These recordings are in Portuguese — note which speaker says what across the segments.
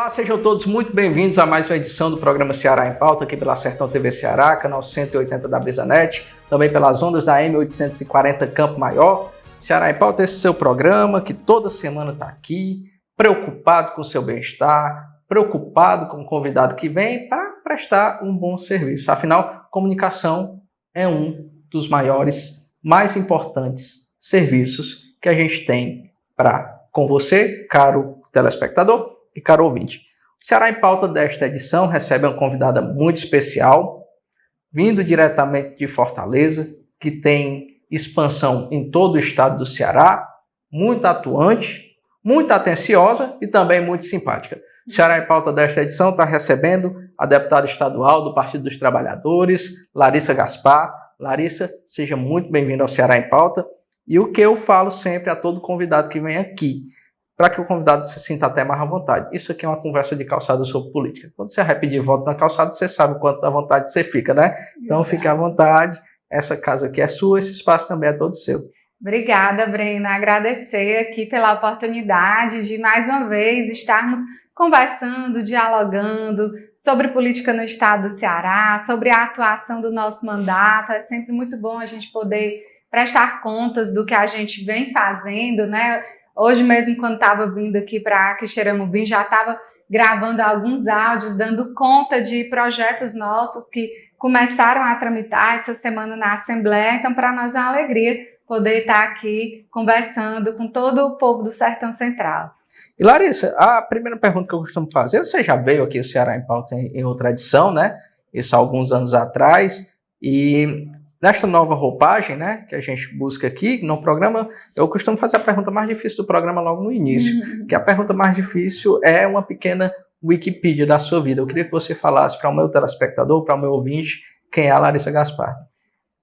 Speaker 1: Olá, sejam todos muito bem-vindos a mais uma edição do programa Ceará em Pauta, aqui pela Sertão TV Ceará, canal 180 da BrisaNet, também pelas ondas da M840 Campo Maior. Ceará em Pauta é esse seu programa que toda semana está aqui, preocupado com o seu bem-estar, preocupado com o convidado que vem para prestar um bom serviço. Afinal, comunicação é um dos maiores, mais importantes serviços que a gente tem com você, caro telespectador e caro ouvinte. O Ceará em Pauta desta edição recebe uma convidada muito especial, vindo diretamente de Fortaleza, que tem expansão em todo o estado do Ceará, muito atuante, muito atenciosa e também muito simpática. O Ceará em Pauta desta edição está recebendo a deputada estadual do Partido dos Trabalhadores, Larissa Gaspar. Larissa, seja muito bem-vinda ao Ceará em Pauta. E o que eu falo sempre a todo convidado que vem aqui, para que o convidado se sinta até mais à vontade. Isso aqui é uma conversa de calçada sobre política. Quando você vai pedir voto na calçada, você sabe o quanto da vontade você fica, né? Então fique à vontade, essa casa aqui é sua, esse espaço também é todo seu.
Speaker 2: Obrigada, Brena. Agradecer aqui pela oportunidade de, mais uma vez, estarmos conversando, dialogando sobre política no estado do Ceará, sobre a atuação do nosso mandato. É sempre muito bom a gente poder prestar contas do que a gente vem fazendo, né? Hoje mesmo, quando estava vindo aqui para Quixeramobim, já estava gravando alguns áudios, dando conta de projetos nossos que começaram a tramitar essa semana na Assembleia. Então, para nós é uma alegria poder estar aqui conversando com todo o povo do Sertão Central.
Speaker 1: E Larissa, a primeira pergunta que eu costumo fazer, você já veio aqui ao Ceará em Pauta em outra edição, né? Isso há alguns anos atrás, e nesta nova roupagem, né, que a gente busca aqui no programa, eu costumo fazer a pergunta mais difícil do programa logo no início, que a pergunta mais difícil é uma pequena Wikipedia da sua vida. Eu queria que você falasse para o meu telespectador, para o meu ouvinte, quem é a Larissa Gaspar.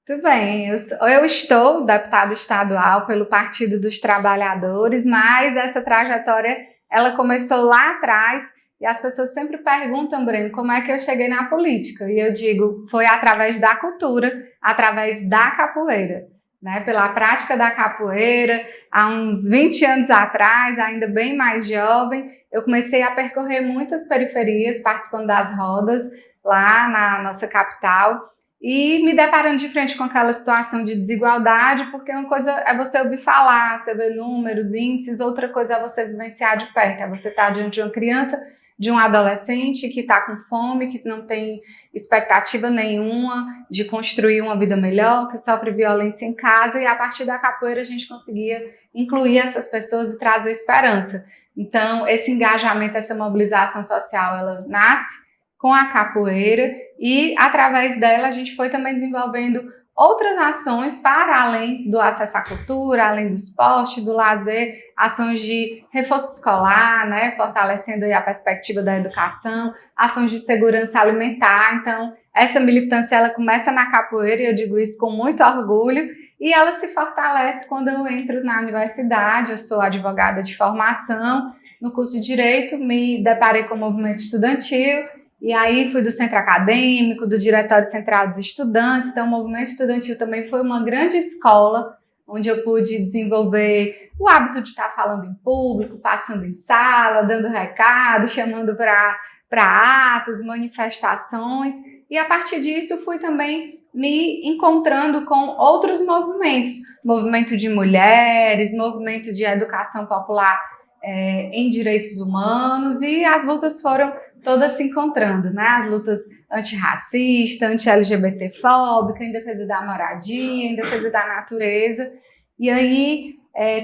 Speaker 2: Tudo bem, eu estou deputada estadual pelo Partido dos Trabalhadores, mas essa trajetória, ela começou lá atrás. E as pessoas sempre perguntam, Breno, como é que eu cheguei na política? E eu digo, foi através da cultura, através da capoeira, né? Pela prática da capoeira, há uns 20 anos atrás, ainda bem mais jovem, eu comecei a percorrer muitas periferias, participando das rodas lá na nossa capital, e me deparando de frente com aquela situação de desigualdade, porque uma coisa é você ouvir falar, você ver números, índices, outra coisa é você vivenciar de perto, é você estar diante de uma criança, de um adolescente que está com fome, que não tem expectativa nenhuma de construir uma vida melhor, que sofre violência em casa, e a partir da capoeira a gente conseguia incluir essas pessoas e trazer esperança. Então, esse engajamento, essa mobilização social, ela nasce com a capoeira e, através dela, a gente foi também desenvolvendo outras ações para além do acesso à cultura, além do esporte, do lazer, ações de reforço escolar, né, fortalecendo aí a perspectiva da educação, ações de segurança alimentar. Então, essa militância ela começa na capoeira, e eu digo isso com muito orgulho, e ela se fortalece quando eu entro na universidade. Eu sou advogada de formação, no curso de Direito, me deparei com o movimento estudantil, e aí fui do centro acadêmico, do Diretório Central dos Estudantes. Então o movimento estudantil também foi uma grande escola, onde eu pude desenvolver o hábito de estar falando em público, passando em sala, dando recado, chamando para atos, manifestações. E a partir disso fui também me encontrando com outros movimentos, movimento de mulheres, movimento de educação popular em direitos humanos, e as lutas foram todas se encontrando, né? As lutas antirracista, anti-LGBT-fóbica, em defesa da moradia, em defesa da natureza. E aí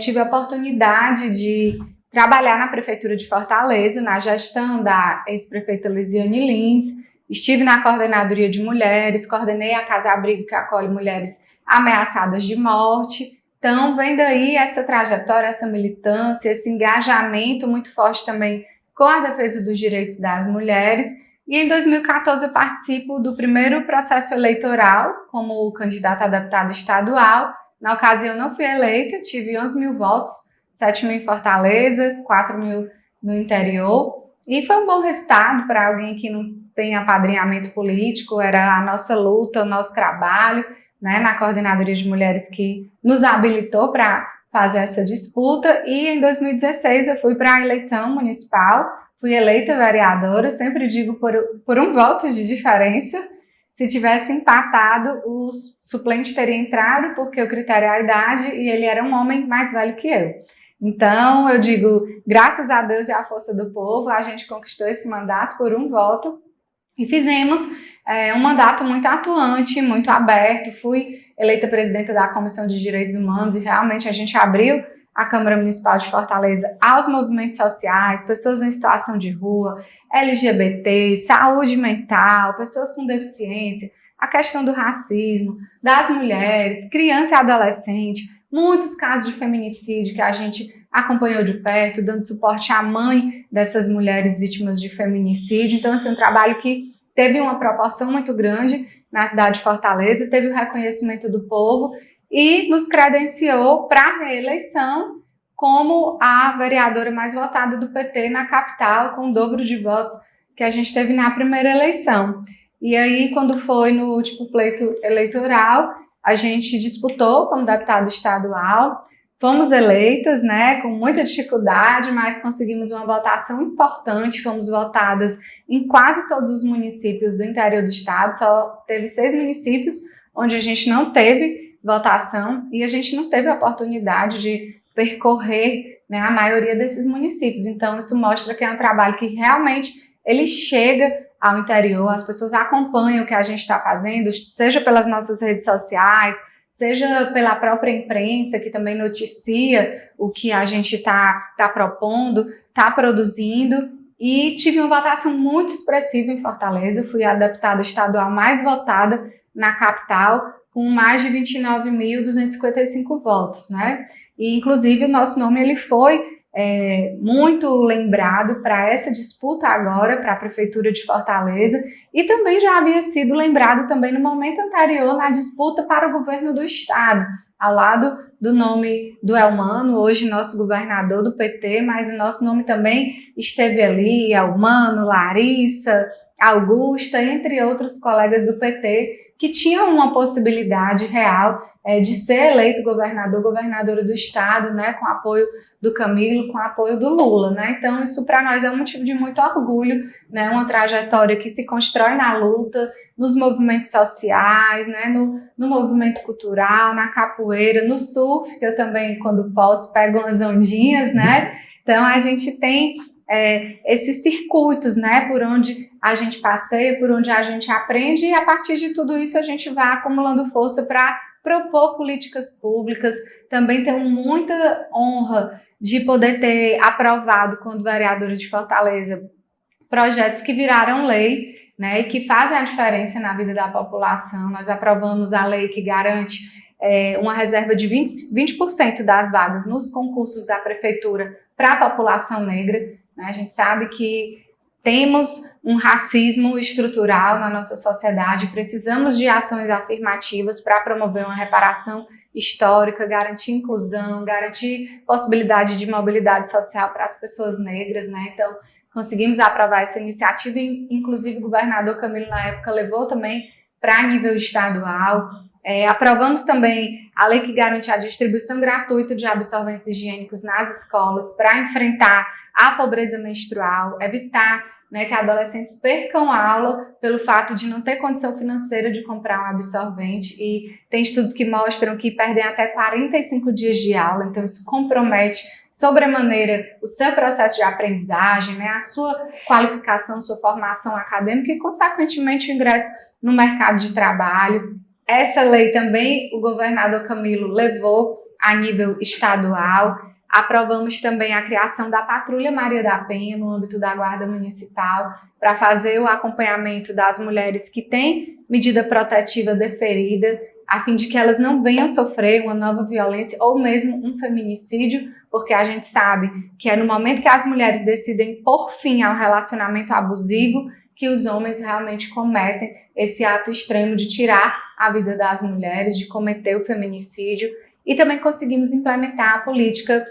Speaker 2: tive a oportunidade de trabalhar na Prefeitura de Fortaleza, na gestão da ex-prefeita Luiziane Lins. Estive na Coordenadoria de Mulheres, coordenei a Casa-Abrigo que acolhe mulheres ameaçadas de morte. Então, vem daí essa trajetória, essa militância, esse engajamento muito forte também com a defesa dos direitos das mulheres. E em 2014 eu participo do primeiro processo eleitoral como candidata a deputada estadual. Na ocasião não fui eleita, tive 11 mil votos, 7 mil em Fortaleza, 4 mil no interior. E foi um bom resultado para alguém que não tem apadrinhamento político, era a nossa luta, o nosso trabalho, né, na Coordenadoria de Mulheres que nos habilitou para fazer essa disputa. E em 2016 eu fui para a eleição municipal, fui eleita vereadora, sempre digo por um voto de diferença. Se tivesse empatado, o suplente teria entrado, porque o critério é a idade e ele era um homem mais velho que eu. Então, eu digo, graças a Deus e à força do povo, a gente conquistou esse mandato por um voto e fizemos um mandato muito atuante, muito aberto. Fui eleita presidenta da Comissão de Direitos Humanos e realmente a gente abriu a Câmara Municipal de Fortaleza aos movimentos sociais, pessoas em situação de rua, LGBT, saúde mental, pessoas com deficiência, a questão do racismo, das mulheres, criança e adolescente, muitos casos de feminicídio que a gente acompanhou de perto, dando suporte à mãe dessas mulheres vítimas de feminicídio. Então, assim, um trabalho que teve uma proporção muito grande na cidade de Fortaleza, teve o reconhecimento do povo e nos credenciou para a reeleição como a vereadora mais votada do PT na capital, com o dobro de votos que a gente teve na primeira eleição. E aí, quando foi no último pleito eleitoral, a gente disputou como deputada estadual, fomos eleitas, né, com muita dificuldade, mas conseguimos uma votação importante, fomos votadas em quase todos os municípios do interior do estado, só teve 6 municípios onde a gente não teve votação e a gente não teve a oportunidade de percorrer, né, a maioria desses municípios. Então, isso mostra que é um trabalho que realmente ele chega ao interior, as pessoas acompanham o que a gente está fazendo, seja pelas nossas redes sociais, seja pela própria imprensa, que também noticia o que a gente está propondo, está produzindo, e tive uma votação muito expressiva em Fortaleza. Fui a deputada estadual mais votada na capital, com mais de 29.255 votos, né? E, inclusive, o nosso nome ele foi muito lembrado para essa disputa agora, para a Prefeitura de Fortaleza, e também já havia sido lembrado também no momento anterior na disputa para o governo do estado, ao lado do nome do Elmano, hoje nosso governador do PT, mas o nosso nome também esteve ali, Elmano, Larissa, Augusta, entre outros colegas do PT, que tinham uma possibilidade real de ser eleito governadora do estado, né, com apoio do Camilo, com apoio do Lula, né? Então isso para nós é um motivo de muito orgulho, né? Uma trajetória que se constrói na luta, nos movimentos sociais, né? No movimento cultural, na capoeira, no surf, que eu também, quando posso, pego umas ondinhas, né? Então a gente tem esses circuitos, né? Por onde a gente passeia, por onde a gente aprende, e a partir de tudo isso a gente vai acumulando força para propor políticas públicas. Também tenho muita honra de poder ter aprovado, quando vereadora de Fortaleza, projetos que viraram lei, né, e que fazem a diferença na vida da população. Nós aprovamos a lei que garante uma reserva de 20% das vagas nos concursos da prefeitura para a população negra, né? A gente sabe que temos um racismo estrutural na nossa sociedade, precisamos de ações afirmativas para promover uma reparação histórica, garantir inclusão, garantir possibilidade de mobilidade social para as pessoas negras, né? Então, conseguimos aprovar essa iniciativa e, inclusive, o governador Camilo, na época, levou também para nível estadual. Aprovamos também a lei que garante a distribuição gratuita de absorventes higiênicos nas escolas para enfrentar a pobreza menstrual, evitar, né, que adolescentes percam aula pelo fato de não ter condição financeira de comprar um absorvente, e tem estudos que mostram que perdem até 45 dias de aula, então isso compromete sobremaneira o seu processo de aprendizagem, né, a sua qualificação, sua formação acadêmica e, consequentemente, o ingresso no mercado de trabalho. Essa lei também o governador Camilo levou a nível estadual. Aprovamos também a criação da Patrulha Maria da Penha no âmbito da Guarda Municipal para fazer o acompanhamento das mulheres que têm medida protetiva deferida, a fim de que elas não venham sofrer uma nova violência ou mesmo um feminicídio, porque a gente sabe que é no momento que as mulheres decidem pôr fim ao relacionamento abusivo que os homens realmente cometem esse ato extremo de tirar a vida das mulheres, de cometer o feminicídio. E também conseguimos implementar a política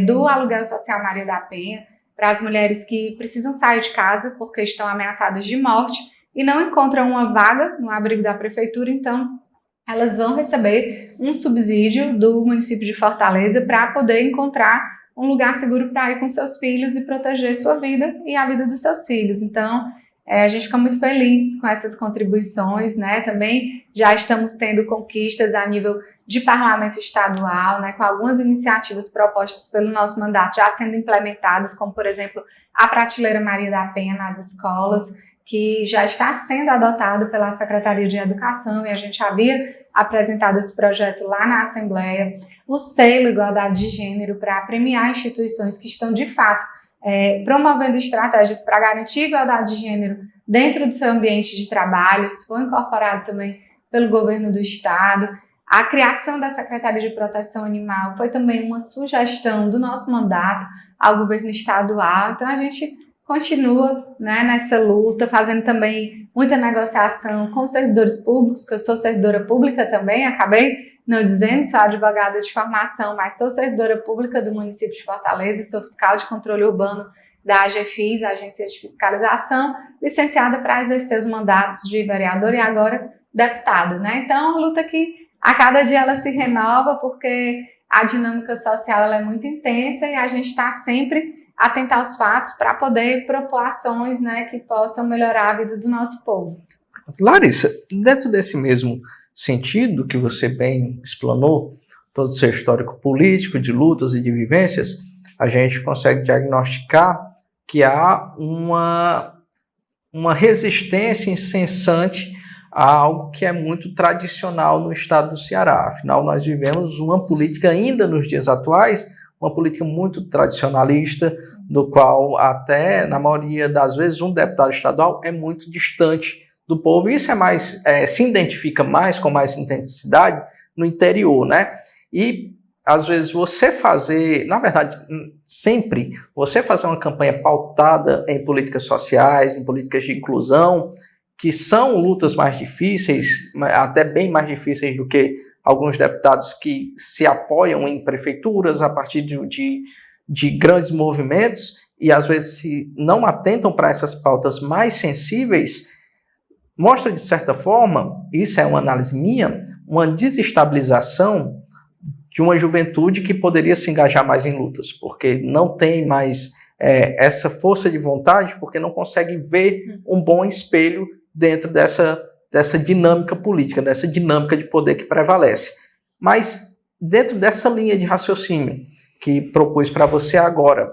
Speaker 2: do aluguel social Maria da Penha para as mulheres que precisam sair de casa porque estão ameaçadas de morte e não encontram uma vaga no abrigo da prefeitura. Então elas vão receber um subsídio do município de Fortaleza para poder encontrar um lugar seguro para ir com seus filhos e proteger sua vida e a vida dos seus filhos. Então, a gente fica muito feliz com essas contribuições, né? Também já estamos tendo conquistas a nível de parlamento estadual, né? Com algumas iniciativas propostas pelo nosso mandato já sendo implementadas, como, por exemplo, a Prateleira Maria da Penha nas escolas, que já está sendo adotado pela Secretaria de Educação, e a gente havia apresentado esse projeto lá na Assembleia. O selo Igualdade de Gênero, para premiar instituições que estão, de fato, promovendo estratégias para garantir igualdade de gênero dentro do seu ambiente de trabalho. Isso foi incorporado também pelo governo do estado. A criação da Secretaria de Proteção Animal foi também uma sugestão do nosso mandato ao governo estadual. Então, a gente continua, né, nessa luta, fazendo também muita negociação com servidores públicos, que eu sou servidora pública também, acabei não dizendo, sou advogada de formação, mas sou servidora pública do município de Fortaleza, sou fiscal de controle urbano da AGFIS, Agência de Fiscalização, licenciada para exercer os mandatos de vereador e agora deputado, né? Então, é uma luta que a cada dia ela se renova, porque a dinâmica social ela é muito intensa e a gente está sempre atento aos fatos para poder propor ações, né, que possam melhorar a vida do nosso povo.
Speaker 1: Larissa, dentro desse mesmo sentido que você bem explanou, todo o seu histórico político, de lutas e de vivências, a gente consegue diagnosticar que há uma resistência incessante a algo que é muito tradicional no estado do Ceará. Afinal, nós vivemos uma política ainda nos dias atuais, uma política muito tradicionalista, do qual até, na maioria das vezes, um deputado estadual é muito distante do povo. E isso se identifica mais, com mais intensidade, no interior, né? E, às vezes, você fazer, na verdade, sempre, você fazer uma campanha pautada em políticas sociais, em políticas de inclusão, que são lutas mais difíceis, até bem mais difíceis do que alguns deputados que se apoiam em prefeituras a partir de grandes movimentos e às vezes se não atentam para essas pautas mais sensíveis, mostra de certa forma, isso é uma análise minha, uma desestabilização de uma juventude que poderia se engajar mais em lutas, porque não tem mais essa força de vontade, porque não consegue ver um bom espelho dentro dessa dinâmica política, dessa dinâmica de poder que prevalece. Mas, dentro dessa linha de raciocínio que propus para você agora,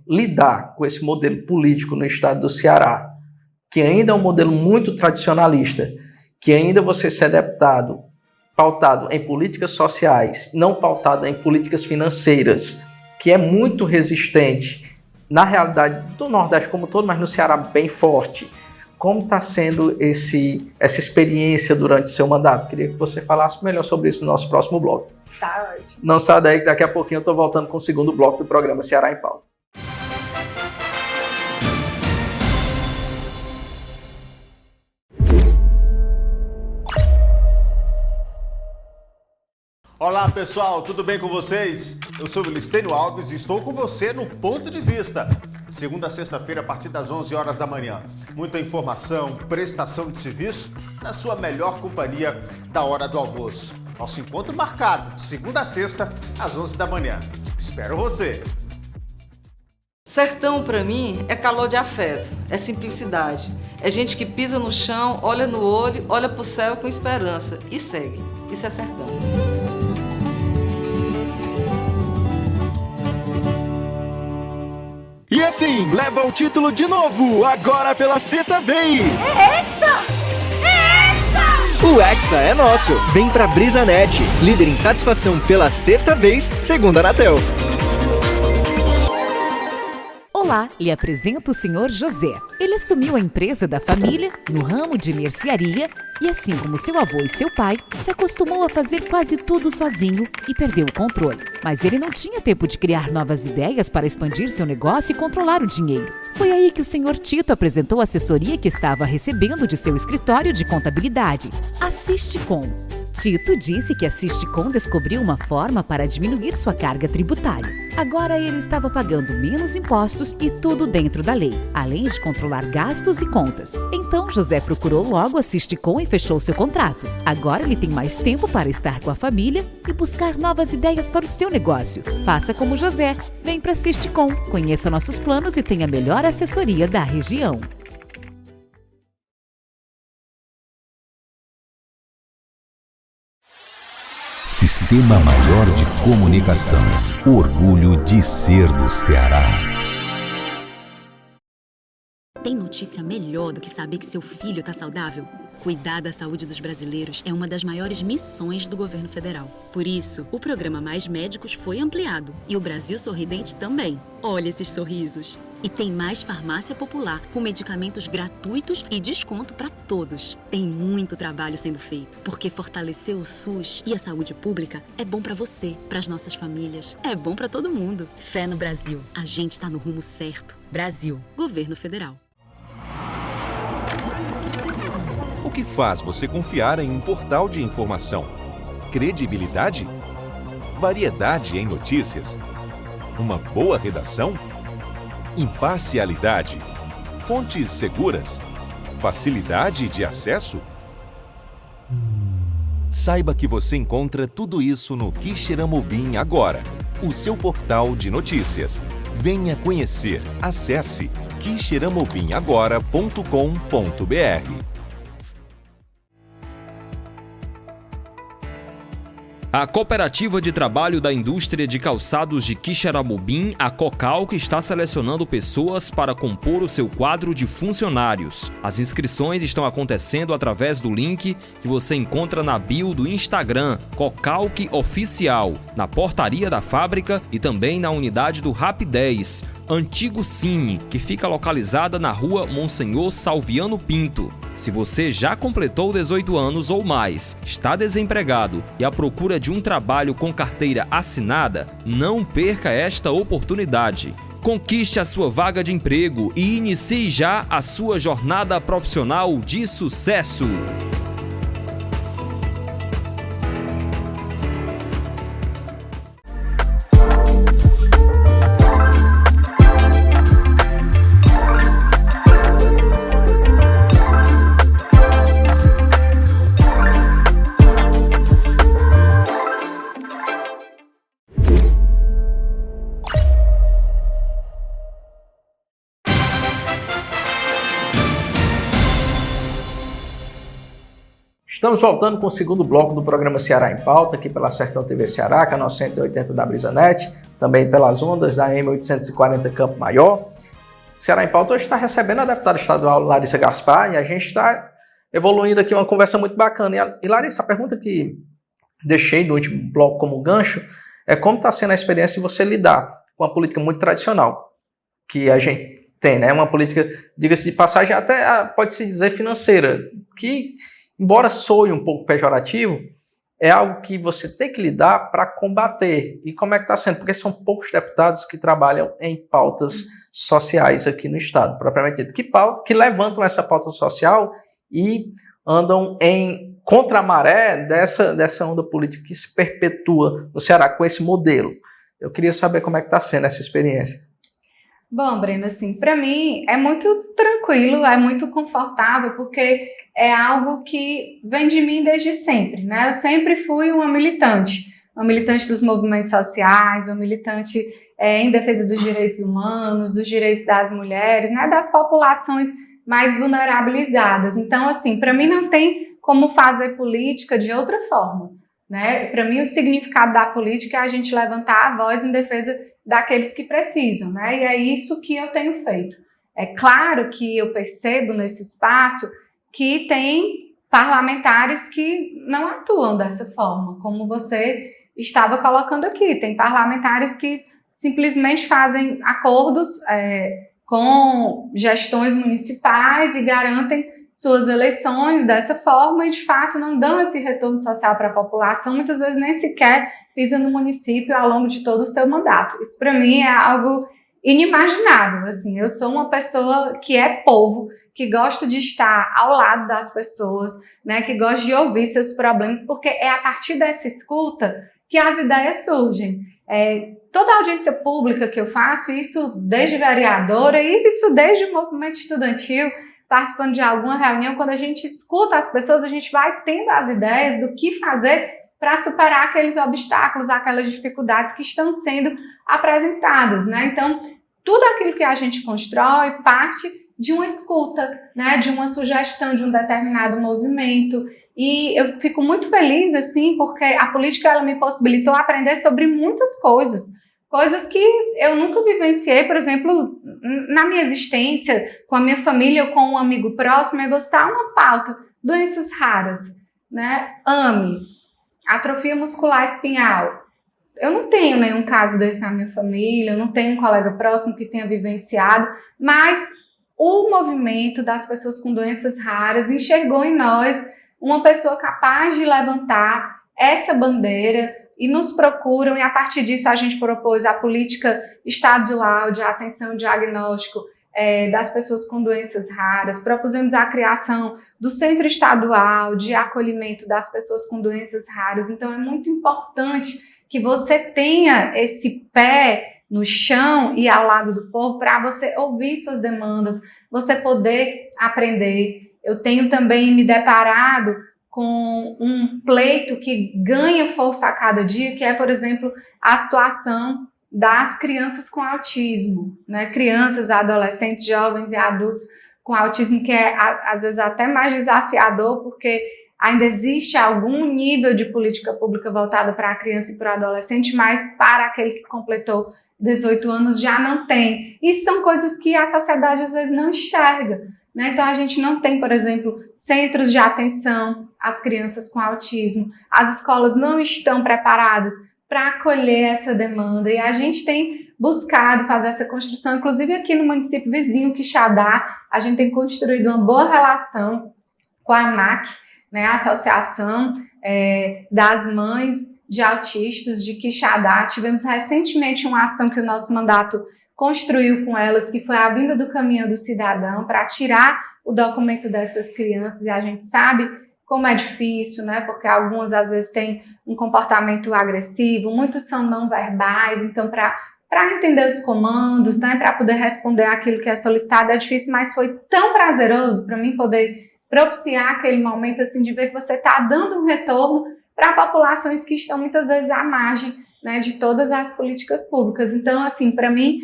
Speaker 1: lidar com esse modelo político no estado do Ceará, que ainda é um modelo muito tradicionalista, que ainda você ser deputado pautado em políticas sociais, não pautado em políticas financeiras, que é muito resistente, na realidade do Nordeste como todo, mas no Ceará bem forte. Como está sendo essa experiência durante seu mandato? Queria que você falasse melhor sobre isso no nosso próximo bloco.
Speaker 2: Tá ótimo.
Speaker 1: Não sai daí que daqui a pouquinho eu estou voltando com o segundo bloco do programa Ceará em Pauta.
Speaker 3: Olá pessoal, tudo bem com vocês? Eu sou o Listênio Alves e estou com você no Ponto de Vista. Segunda a sexta-feira, a partir das 11 horas da manhã. Muita informação, prestação de serviço, na sua melhor companhia da hora do almoço. Nosso encontro marcado de segunda a sexta, às 11 da manhã. Espero você!
Speaker 4: Sertão, pra mim, é calor de afeto, é simplicidade. É gente que pisa no chão, olha no olho, olha pro céu com esperança e segue. Isso é sertão.
Speaker 5: E assim, leva o título de novo, agora pela sexta vez!
Speaker 6: É Hexa!
Speaker 5: O Hexa é nosso! Vem pra BrisaNet, líder em satisfação pela sexta vez, segundo a Anatel.
Speaker 6: Olá, lhe apresento o Sr. José. Ele assumiu a empresa da família no ramo de mercearia e, assim como seu avô e seu pai, se acostumou a fazer quase tudo sozinho e perdeu o controle. Mas ele não tinha tempo de criar novas ideias para expandir seu negócio e controlar o dinheiro. Foi aí que o Sr. Tito apresentou a assessoria que estava recebendo de seu escritório de contabilidade, a Sisticom. Tito disse que a Sisticom descobriu uma forma para diminuir sua carga tributária. Agora ele estava pagando menos impostos e tudo dentro da lei, além de controlar gastos e contas. Então José procurou logo a Sisticom e fechou seu contrato. Agora ele tem mais tempo para estar com a família e buscar novas ideias para o seu negócio. Faça como José, vem para Sisticom, conheça nossos planos e tenha a melhor assessoria da região.
Speaker 7: Sistema Maior de Comunicação. O orgulho de ser do Ceará.
Speaker 8: Tem notícia melhor do que saber que seu filho está saudável? Cuidar da saúde dos brasileiros é uma das maiores missões do governo federal. Por isso, o programa Mais Médicos foi ampliado e o Brasil Sorridente também. Olha esses sorrisos! E tem mais farmácia popular, com medicamentos gratuitos e desconto para todos. Tem muito trabalho sendo feito, porque fortalecer o SUS e a saúde pública é bom para você, para as nossas famílias, é bom para todo mundo. Fé no Brasil. A gente está no rumo certo. Brasil. Governo Federal.
Speaker 9: O que faz você confiar em um portal de informação? Credibilidade? Variedade em notícias? Uma boa redação? Imparcialidade? Fontes seguras? Facilidade de acesso? Saiba que você encontra tudo isso no Quixeramobim agora, o seu portal de notícias. Venha conhecer. Acesse quixeramobimagora.com.br.
Speaker 10: A Cooperativa de Trabalho da Indústria de Calçados de Quixeramobim, a Cocalc, está selecionando pessoas para compor o seu quadro de funcionários. As inscrições estão acontecendo através do link que você encontra na bio do Instagram, Cocalc Oficial, na portaria da fábrica e também na unidade do Rapidez, Antigo Cine, que fica localizada na rua Monsenhor Salviano Pinto. Se você já completou 18 anos ou mais, está desempregado e à procura de um trabalho com carteira assinada, não perca esta oportunidade. Conquiste a sua vaga de emprego e inicie já a sua jornada profissional de sucesso.
Speaker 1: Estamos voltando com o segundo bloco do programa Ceará em Pauta, aqui pela Sertão TV Ceará, canal 180 da BrisaNet, também pelas ondas da M840 Campo Maior. Ceará em Pauta hoje está recebendo a deputada estadual Larissa Gaspar e a gente está evoluindo aqui uma conversa muito bacana. E Larissa, a pergunta que deixei no último bloco como gancho é como está sendo a experiência de você lidar com uma política muito tradicional que a gente tem, né? Uma política, diga-se de passagem, até pode-se dizer financeira, que embora soe um pouco pejorativo, é algo que você tem que lidar para combater. E como é que está sendo? Porque são poucos deputados que trabalham em pautas sociais aqui no Estado, propriamente dito. Que levantam essa pauta social e andam em contramaré dessa onda política que se perpetua no Ceará com esse modelo. Eu queria saber como é que está sendo essa experiência.
Speaker 2: Bom, Breno, assim, para mim é muito tranquilo, é muito confortável, porque é algo que vem de mim desde sempre, né? Eu sempre fui uma militante dos movimentos sociais, uma militante em defesa dos direitos humanos, dos direitos das mulheres, né? Das populações mais vulnerabilizadas. Então, assim, para mim não tem como fazer política de outra forma, né? Para mim o significado da política é a gente levantar a voz em defesa daqueles que precisam, né? E é isso que eu tenho feito. É claro que eu percebo nesse espaço que tem parlamentares que não atuam dessa forma, como você estava colocando aqui. Tem parlamentares que simplesmente fazem acordos com gestões municipais e garantem suas eleições dessa forma e, de fato, não dão esse retorno social para a população, muitas vezes nem sequer pisam no município ao longo de todo o seu mandato. Isso, para mim, é algo inimaginável. Assim, eu sou uma pessoa que é povo, que gosto de estar ao lado das pessoas, né, que gosta de ouvir seus problemas, porque é a partir dessa escuta que as ideias surgem. toda a audiência pública que eu faço, isso desde vereadora e isso desde o movimento estudantil, participando de alguma reunião, quando a gente escuta as pessoas, a gente vai tendo as ideias do que fazer para superar aqueles obstáculos, aquelas dificuldades que estão sendo apresentadas, né? Então, tudo aquilo que a gente constrói parte de uma escuta, né? De uma sugestão de um determinado movimento. E eu fico muito feliz, assim, porque a política ela me possibilitou aprender sobre muitas coisas que eu nunca vivenciei, por exemplo, na minha existência, com a minha família ou com um amigo próximo, é você dar uma pauta, doenças raras, né? AME, atrofia muscular espinhal. Eu não tenho nenhum caso desse na minha família, eu não tenho um colega próximo que tenha vivenciado, mas o movimento das pessoas com doenças raras enxergou em nós uma pessoa capaz de levantar essa bandeira e nos procuram, e a partir disso a gente propôs a política estadual de atenção e diagnóstico das pessoas com doenças raras, propusemos a criação do Centro Estadual de Acolhimento das Pessoas com Doenças Raras. Então é muito importante que você tenha esse pé no chão e ao lado do povo para você ouvir suas demandas, você poder aprender. Eu tenho também me deparado com um pleito que ganha força a cada dia, que é, por exemplo, a situação das crianças com autismo, né? Crianças, adolescentes, jovens e adultos com autismo, que é, às vezes, até mais desafiador, porque ainda existe algum nível de política pública voltada para a criança e para o adolescente, mas para aquele que completou 18 anos já não tem. E são coisas que a sociedade, às vezes, não enxerga, né? Então, a gente não tem, por exemplo, centros de atenção às crianças com autismo. As escolas não estão preparadas para acolher essa demanda. E a gente tem buscado fazer essa construção, inclusive aqui no município vizinho, Quixadá, a gente tem construído uma boa relação com a AMAC, né, a Associação das Mães de Autistas de Quixadá. Tivemos recentemente uma ação que o nosso mandato construiu com elas, que foi a vinda do Caminhão do Cidadão, para tirar o documento dessas crianças, e a gente sabe como é difícil, né? Porque algumas às vezes têm um comportamento agressivo, muitos são não verbais, então para entender os comandos, né? Para poder responder aquilo que é solicitado é difícil, mas foi tão prazeroso para mim poder propiciar aquele momento assim de ver que você está dando um retorno para populações que estão muitas vezes à margem, né, de todas as políticas públicas. Então, assim, para mim,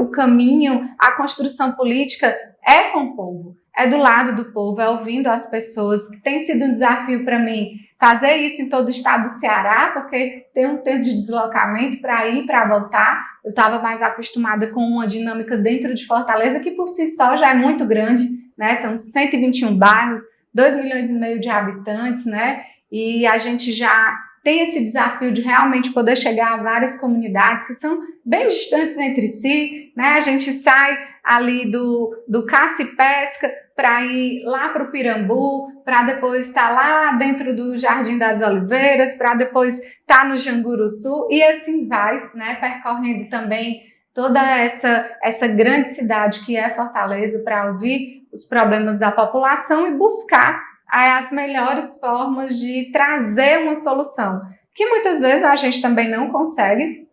Speaker 2: o caminho, a construção política é com o povo, é do lado do povo, é ouvindo as pessoas. Tem sido um desafio para mim fazer isso em todo o estado do Ceará, porque tem um tempo de deslocamento para ir, para voltar. Eu estava mais acostumada com uma dinâmica dentro de Fortaleza, que por si só já é muito grande, né? São 121 bairros, 2,5 milhões de habitantes, né? E a gente já tem esse desafio de realmente poder chegar a várias comunidades que são bem distantes entre si, né? A gente sai ali do caça e pesca para ir lá para o Pirambu, para depois estar lá dentro do Jardim das Oliveiras, para depois estar no Janguruçu, e assim vai, né? Percorrendo também toda essa grande cidade que é Fortaleza, para ouvir os problemas da população e buscar as melhores formas de trazer uma solução, que muitas vezes a gente também não consegue,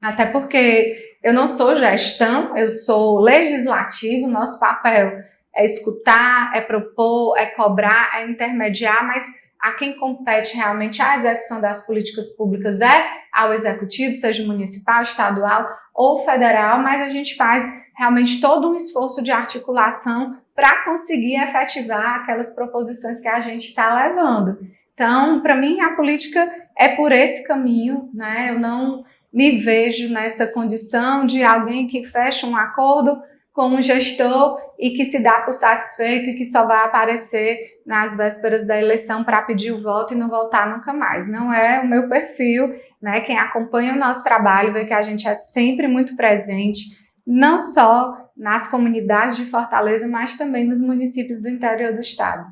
Speaker 2: até porque eu não sou gestão, eu sou legislativo, nosso papel é escutar, é propor, é cobrar, é intermediar, mas a quem compete realmente a execução das políticas públicas é ao executivo, seja municipal, estadual ou federal, mas a gente faz realmente todo um esforço de articulação para conseguir efetivar aquelas proposições que a gente está levando. Então, para mim, a política é por esse caminho, né? Eu não me vejo nessa condição de alguém que fecha um acordo com um gestor e que se dá por satisfeito e que só vai aparecer nas vésperas da eleição para pedir o voto e não voltar nunca mais. Não é o meu perfil, né? Quem acompanha o nosso trabalho vê que a gente é sempre muito presente, não só nas comunidades de Fortaleza, mas também nos municípios do interior do estado.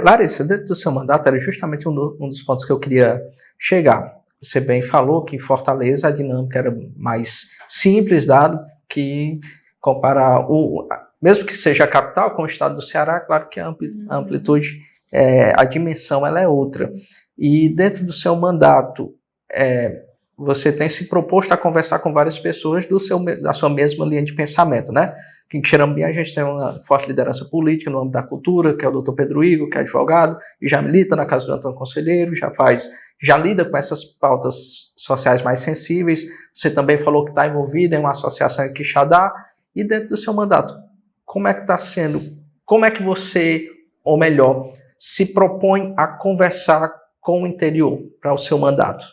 Speaker 1: Larissa, dentro do seu mandato era justamente um dos pontos que eu queria chegar. Você bem falou que em Fortaleza a dinâmica era mais simples, dado que comparar, mesmo que seja a capital com o estado do Ceará, claro que a amplitude, a dimensão ela é outra. E dentro do seu mandato, você tem se proposto a conversar com várias pessoas da sua mesma linha de pensamento, né? Aqui em Quixeramobim a gente tem uma forte liderança política no âmbito da cultura, que é o Dr. Pedro Igor, que é advogado, e já milita na Casa do Antônio Conselheiro, já lida com essas pautas sociais mais sensíveis. Você também falou que está envolvido em uma associação em Quixadá, e dentro do seu mandato, como é que está sendo, como é que você, ou melhor, se propõe a conversar com o interior para o seu mandato?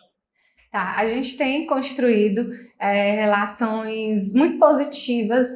Speaker 2: Tá, a gente tem construído relações muito positivas,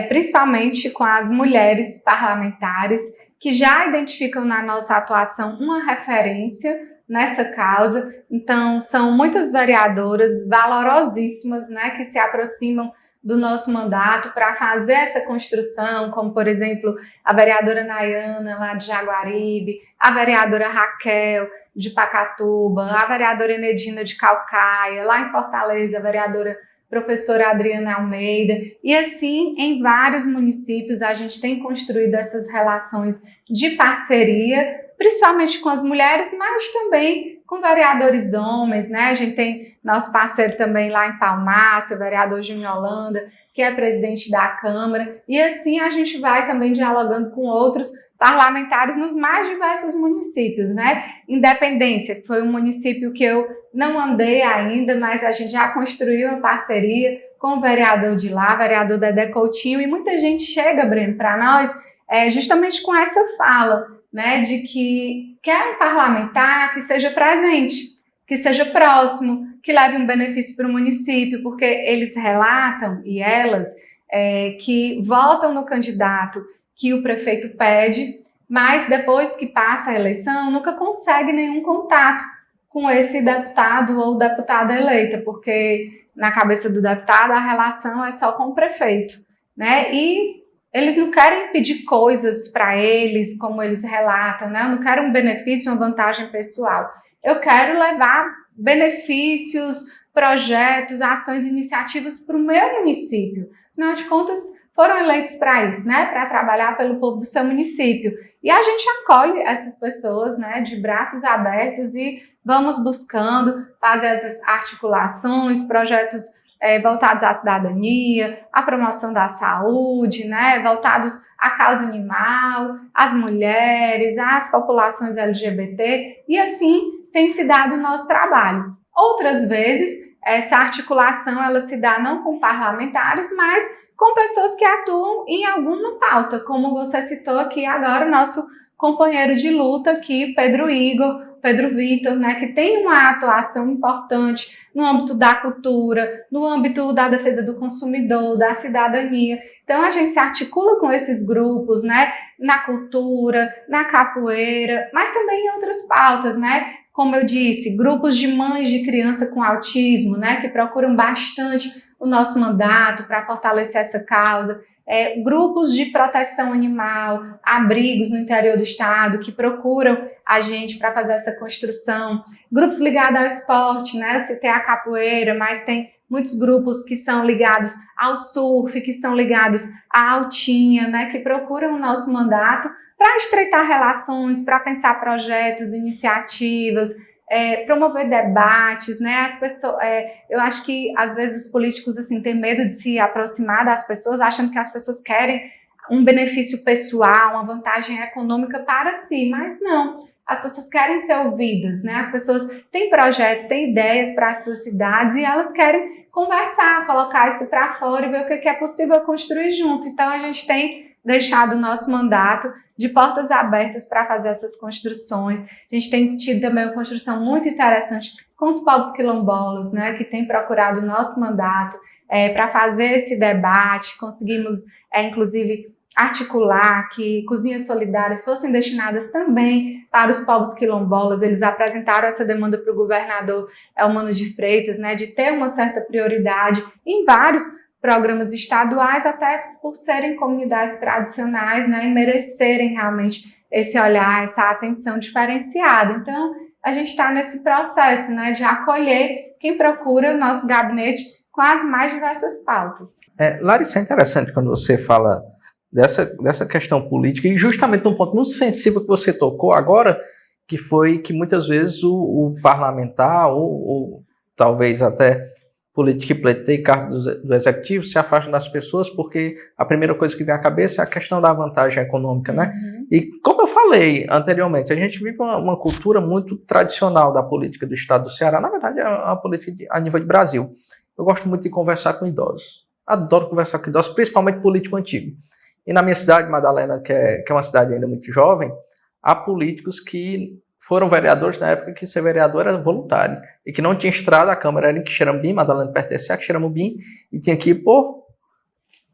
Speaker 2: principalmente com as mulheres parlamentares, que já identificam na nossa atuação uma referência nessa causa. Então, são muitas vereadoras valorosíssimas, né, que se aproximam do nosso mandato para fazer essa construção, como, por exemplo, a vereadora Nayana, lá de Jaguaribe, a vereadora Raquel, de Pacatuba, a vereadora Enedina, de Caucaia, lá em Fortaleza, a vereadora professora Adriana Almeida, e assim, em vários municípios, a gente tem construído essas relações de parceria, principalmente com as mulheres, mas também com vereadores homens, né? A gente tem nosso parceiro também lá em Palmácia, o vereador Júnior Holanda, que é presidente da Câmara, e assim a gente vai também dialogando com outros parlamentares nos mais diversos municípios, né? Independência, que foi um município que eu não andei ainda, mas a gente já construiu uma parceria com o vereador de lá, vereador Dedé Coutinho, e muita gente chega, Breno, para nós justamente com essa fala, né, de que quer um parlamentar que seja presente, que seja próximo, que leve um benefício para o município, porque eles relatam, e elas, que votam no candidato que o prefeito pede, mas depois que passa a eleição, nunca consegue nenhum contato com esse deputado ou deputada eleita, porque na cabeça do deputado a relação é só com o prefeito, né? E eles não querem pedir coisas para eles, como eles relatam, né? Eu não quero um benefício, uma vantagem pessoal. Eu quero levar benefícios, projetos, ações, iniciativas para o meu município. Afinal de contas, foram eleitos para isso, né? Para trabalhar pelo povo do seu município. E a gente acolhe essas pessoas, né, de braços abertos e vamos buscando fazer essas articulações, projetos voltados à cidadania, à promoção da saúde, né, voltados à causa animal, às mulheres, às populações LGBT, e assim tem se dado o nosso trabalho. Outras vezes, essa articulação ela se dá não com parlamentares, mas com pessoas que atuam em alguma pauta, como você citou aqui agora, o nosso companheiro de luta aqui, Pedro Vitor, né, que tem uma atuação importante no âmbito da cultura, no âmbito da defesa do consumidor, da cidadania. Então a gente se articula com esses grupos, né, na cultura, na capoeira, mas também em outras pautas, né? Como eu disse, grupos de mães de criança com autismo, né, que procuram bastante o nosso mandato para fortalecer essa causa, grupos de proteção animal, abrigos no interior do estado que procuram a gente para fazer essa construção, grupos ligados ao esporte, né, eu citei a capoeira, mas tem muitos grupos que são ligados ao surf, que são ligados à altinha, né, que procuram o nosso mandato para estreitar relações, para pensar projetos, iniciativas, promover debates, né? As pessoas, eu acho que às vezes os políticos assim têm medo de se aproximar das pessoas, achando que as pessoas querem um benefício pessoal, uma vantagem econômica para si, mas não. As pessoas querem ser ouvidas, né? As pessoas têm projetos, têm ideias para as suas cidades e elas querem conversar, colocar isso para fora e ver o que é possível construir junto. Então a gente tem deixado o nosso mandato de portas abertas para fazer essas construções. A gente tem tido também uma construção muito interessante com os povos quilombolas, né, que tem procurado o nosso mandato para fazer esse debate. Conseguimos, inclusive, articular que cozinhas solidárias fossem destinadas também para os povos quilombolas. Eles apresentaram essa demanda para o governador Elmano de Freitas, né, de ter uma certa prioridade em vários programas estaduais, até por serem comunidades tradicionais, né, e merecerem realmente esse olhar, essa atenção diferenciada. Então, a gente está nesse processo, né, de acolher quem procura o nosso gabinete com as mais diversas pautas.
Speaker 1: Larissa, é interessante quando você fala dessa questão política, e justamente num ponto muito sensível que você tocou agora, que foi que muitas vezes o parlamentar, ou talvez até política e pleiteio, cargo do executivo, se afastam das pessoas, porque a primeira coisa que vem à cabeça é a questão da vantagem econômica, né? E como eu falei anteriormente, a gente vive uma cultura muito tradicional da política do estado do Ceará, na verdade é uma política a nível de Brasil. Eu gosto muito de conversar com idosos, adoro conversar com idosos, principalmente político antigo. E na minha cidade, Madalena, que é uma cidade ainda muito jovem, há políticos que foram vereadores na época que ser vereador era voluntário e que não tinha estrada, a Câmara era em Quixeramobim, Madalena pertencia a Quixeramobim e tinha que ir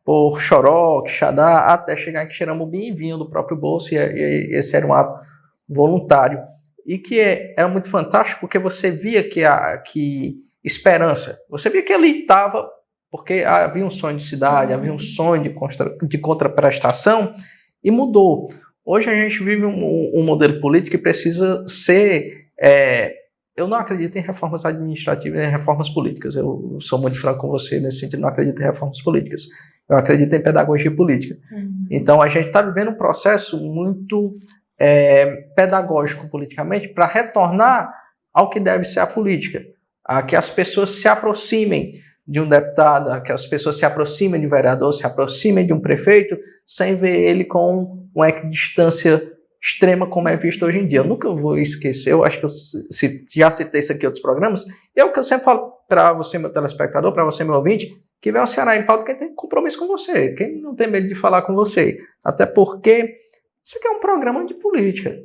Speaker 1: por Choró, Quixadá, até chegar em Quixeramobim e vinham do próprio bolso e esse era um ato voluntário. E que era muito fantástico porque você via que esperança, você via que ali estava, porque havia um sonho de cidade, havia um sonho de contraprestação e mudou. Hoje a gente vive um modelo político que precisa ser... eu não acredito em reformas administrativas e em reformas políticas. Eu sou muito franco com você nesse sentido, não acredito em reformas políticas. Eu acredito em pedagogia política. Então a gente está vivendo um processo muito pedagógico politicamente para retornar ao que deve ser a política. A que as pessoas se aproximem de um deputado, a que as pessoas se aproximem de um vereador, se aproximem de um prefeito, sem ver ele com uma equidistância extrema como é visto hoje em dia. Eu nunca vou esquecer, eu acho que eu já citei isso aqui em outros programas, e é o que eu sempre falo para você, meu telespectador, para você, meu ouvinte, que vem ao Ceará em Pauta, quem tem compromisso com você, quem não tem medo de falar com você. Até porque isso aqui é um programa de política.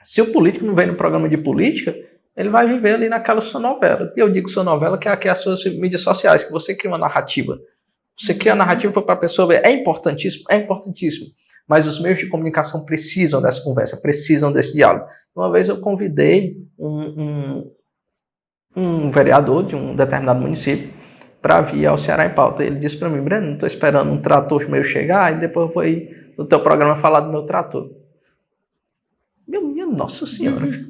Speaker 1: Se o político não vem no programa de política, ele vai viver ali naquela sua novela. E eu digo sua novela, que é as suas mídias sociais, que você cria uma narrativa. Você cria a narrativa para a pessoa ver. É importantíssimo, mas os meios de comunicação precisam dessa conversa, precisam desse diálogo. Uma vez eu convidei um vereador de um determinado município para vir ao Ceará em Pauta. Ele disse para mim: Breno, não estou esperando um trator meu chegar e depois eu vou ir no teu programa falar do meu trator. Minha Nossa Senhora.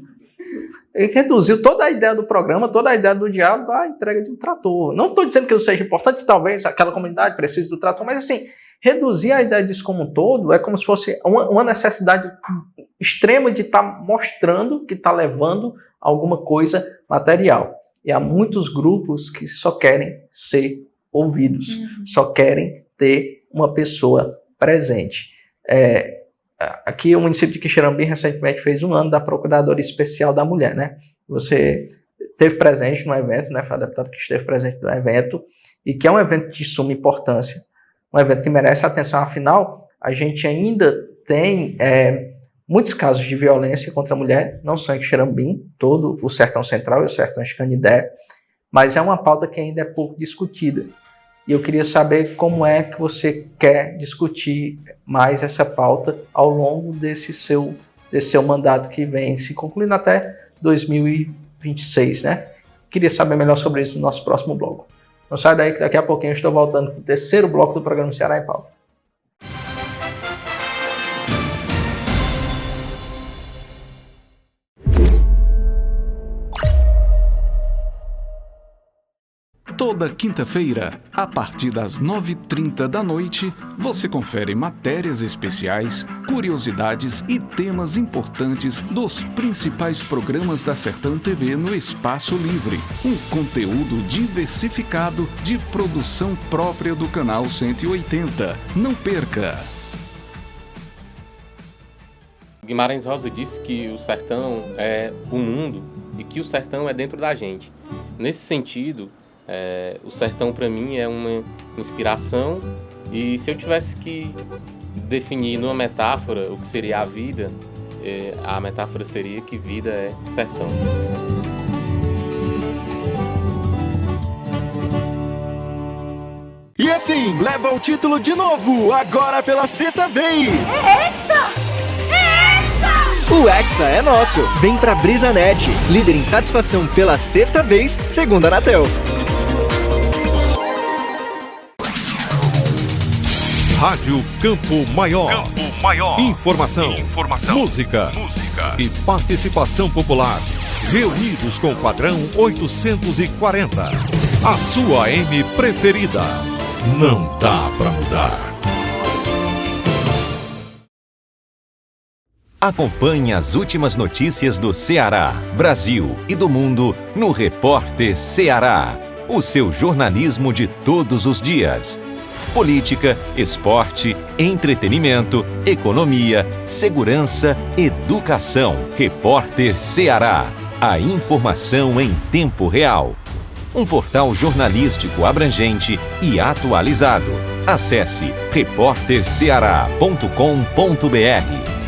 Speaker 1: Ele reduziu toda a ideia do programa, toda a ideia do diálogo à entrega de um trator. Não estou dizendo que isso seja importante, talvez aquela comunidade precise do trator, mas assim, reduzir a ideia disso como um todo é como se fosse uma necessidade extrema de estar mostrando que está levando alguma coisa material. E há muitos grupos que só querem ser ouvidos, só querem ter uma pessoa presente. Aqui o município de Quixeramobim recentemente fez 1 ano da Procuradoria Especial da Mulher, né? Você esteve presente no evento, né? Foi a deputada que esteve presente no evento, e que é um evento de suma importância, um evento que merece atenção. Afinal, a gente ainda tem muitos casos de violência contra a mulher, não só em Quixeramobim, todo o Sertão Central e o Sertão de Canindé, mas é uma pauta que ainda é pouco discutida. E eu queria saber como é que você quer discutir mais essa pauta ao longo desse seu mandato que vem se concluindo até 2026, né? Queria saber melhor sobre isso no nosso próximo bloco. Não sai daí que daqui a pouquinho eu estou voltando para o 3º bloco do programa Ceará em Pauta.
Speaker 11: Toda quinta-feira, a partir das 9h30 da noite, você confere matérias especiais, curiosidades e temas importantes dos principais programas da Sertão TV no Espaço Livre. Um conteúdo diversificado de produção própria do canal 180. Não perca!
Speaker 12: Guimarães Rosa disse que o sertão é o mundo e que o sertão é dentro da gente. Nesse sentido, o sertão para mim é uma inspiração, e se eu tivesse que definir numa metáfora o que seria a vida, a metáfora seria que vida é sertão.
Speaker 5: E assim, leva o título de novo, agora pela 6ª vez!
Speaker 13: É Hexa!
Speaker 5: O Hexa é nosso! Vem pra BrisaNet, líder em satisfação pela 6ª vez, segundo a Anatel.
Speaker 9: Rádio Campo Maior. Informação. Música. E participação popular. Reunidos com o padrão 840. A sua AM preferida. Não dá pra mudar. Acompanhe as últimas notícias do Ceará, Brasil e do mundo no Repórter Ceará, o seu jornalismo de todos os dias. Política, esporte, entretenimento, economia, segurança, educação. Repórter Ceará. A informação em tempo real. Um portal jornalístico abrangente e atualizado. Acesse repórterceará.com.br.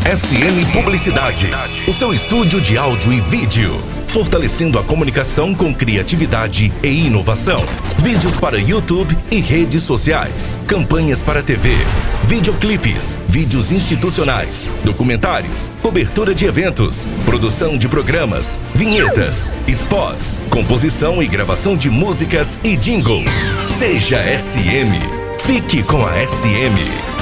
Speaker 13: SM Publicidade, o seu estúdio de áudio e vídeo, fortalecendo a comunicação com criatividade e inovação. Vídeos para YouTube e redes sociais, campanhas para TV, videoclipes, vídeos institucionais, documentários, cobertura de eventos, produção de programas, vinhetas, spots, composição e gravação de músicas e jingles. Seja SM. Fique com a SM.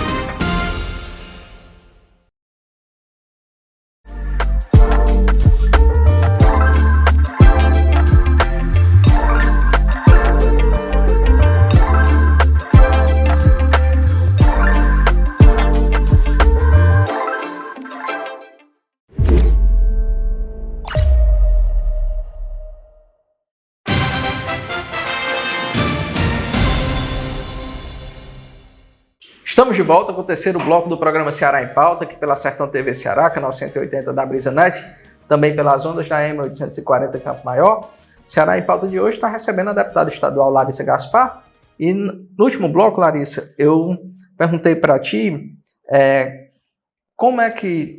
Speaker 1: Estamos de volta com o terceiro bloco do programa Ceará em Pauta, aqui pela Sertão TV Ceará, canal 180 da BrisaNet, também pelas ondas da AM 840 Campo Maior. Ceará em Pauta de hoje está recebendo a deputada estadual Larissa Gaspar. E no último bloco, Larissa, eu perguntei para ti como é que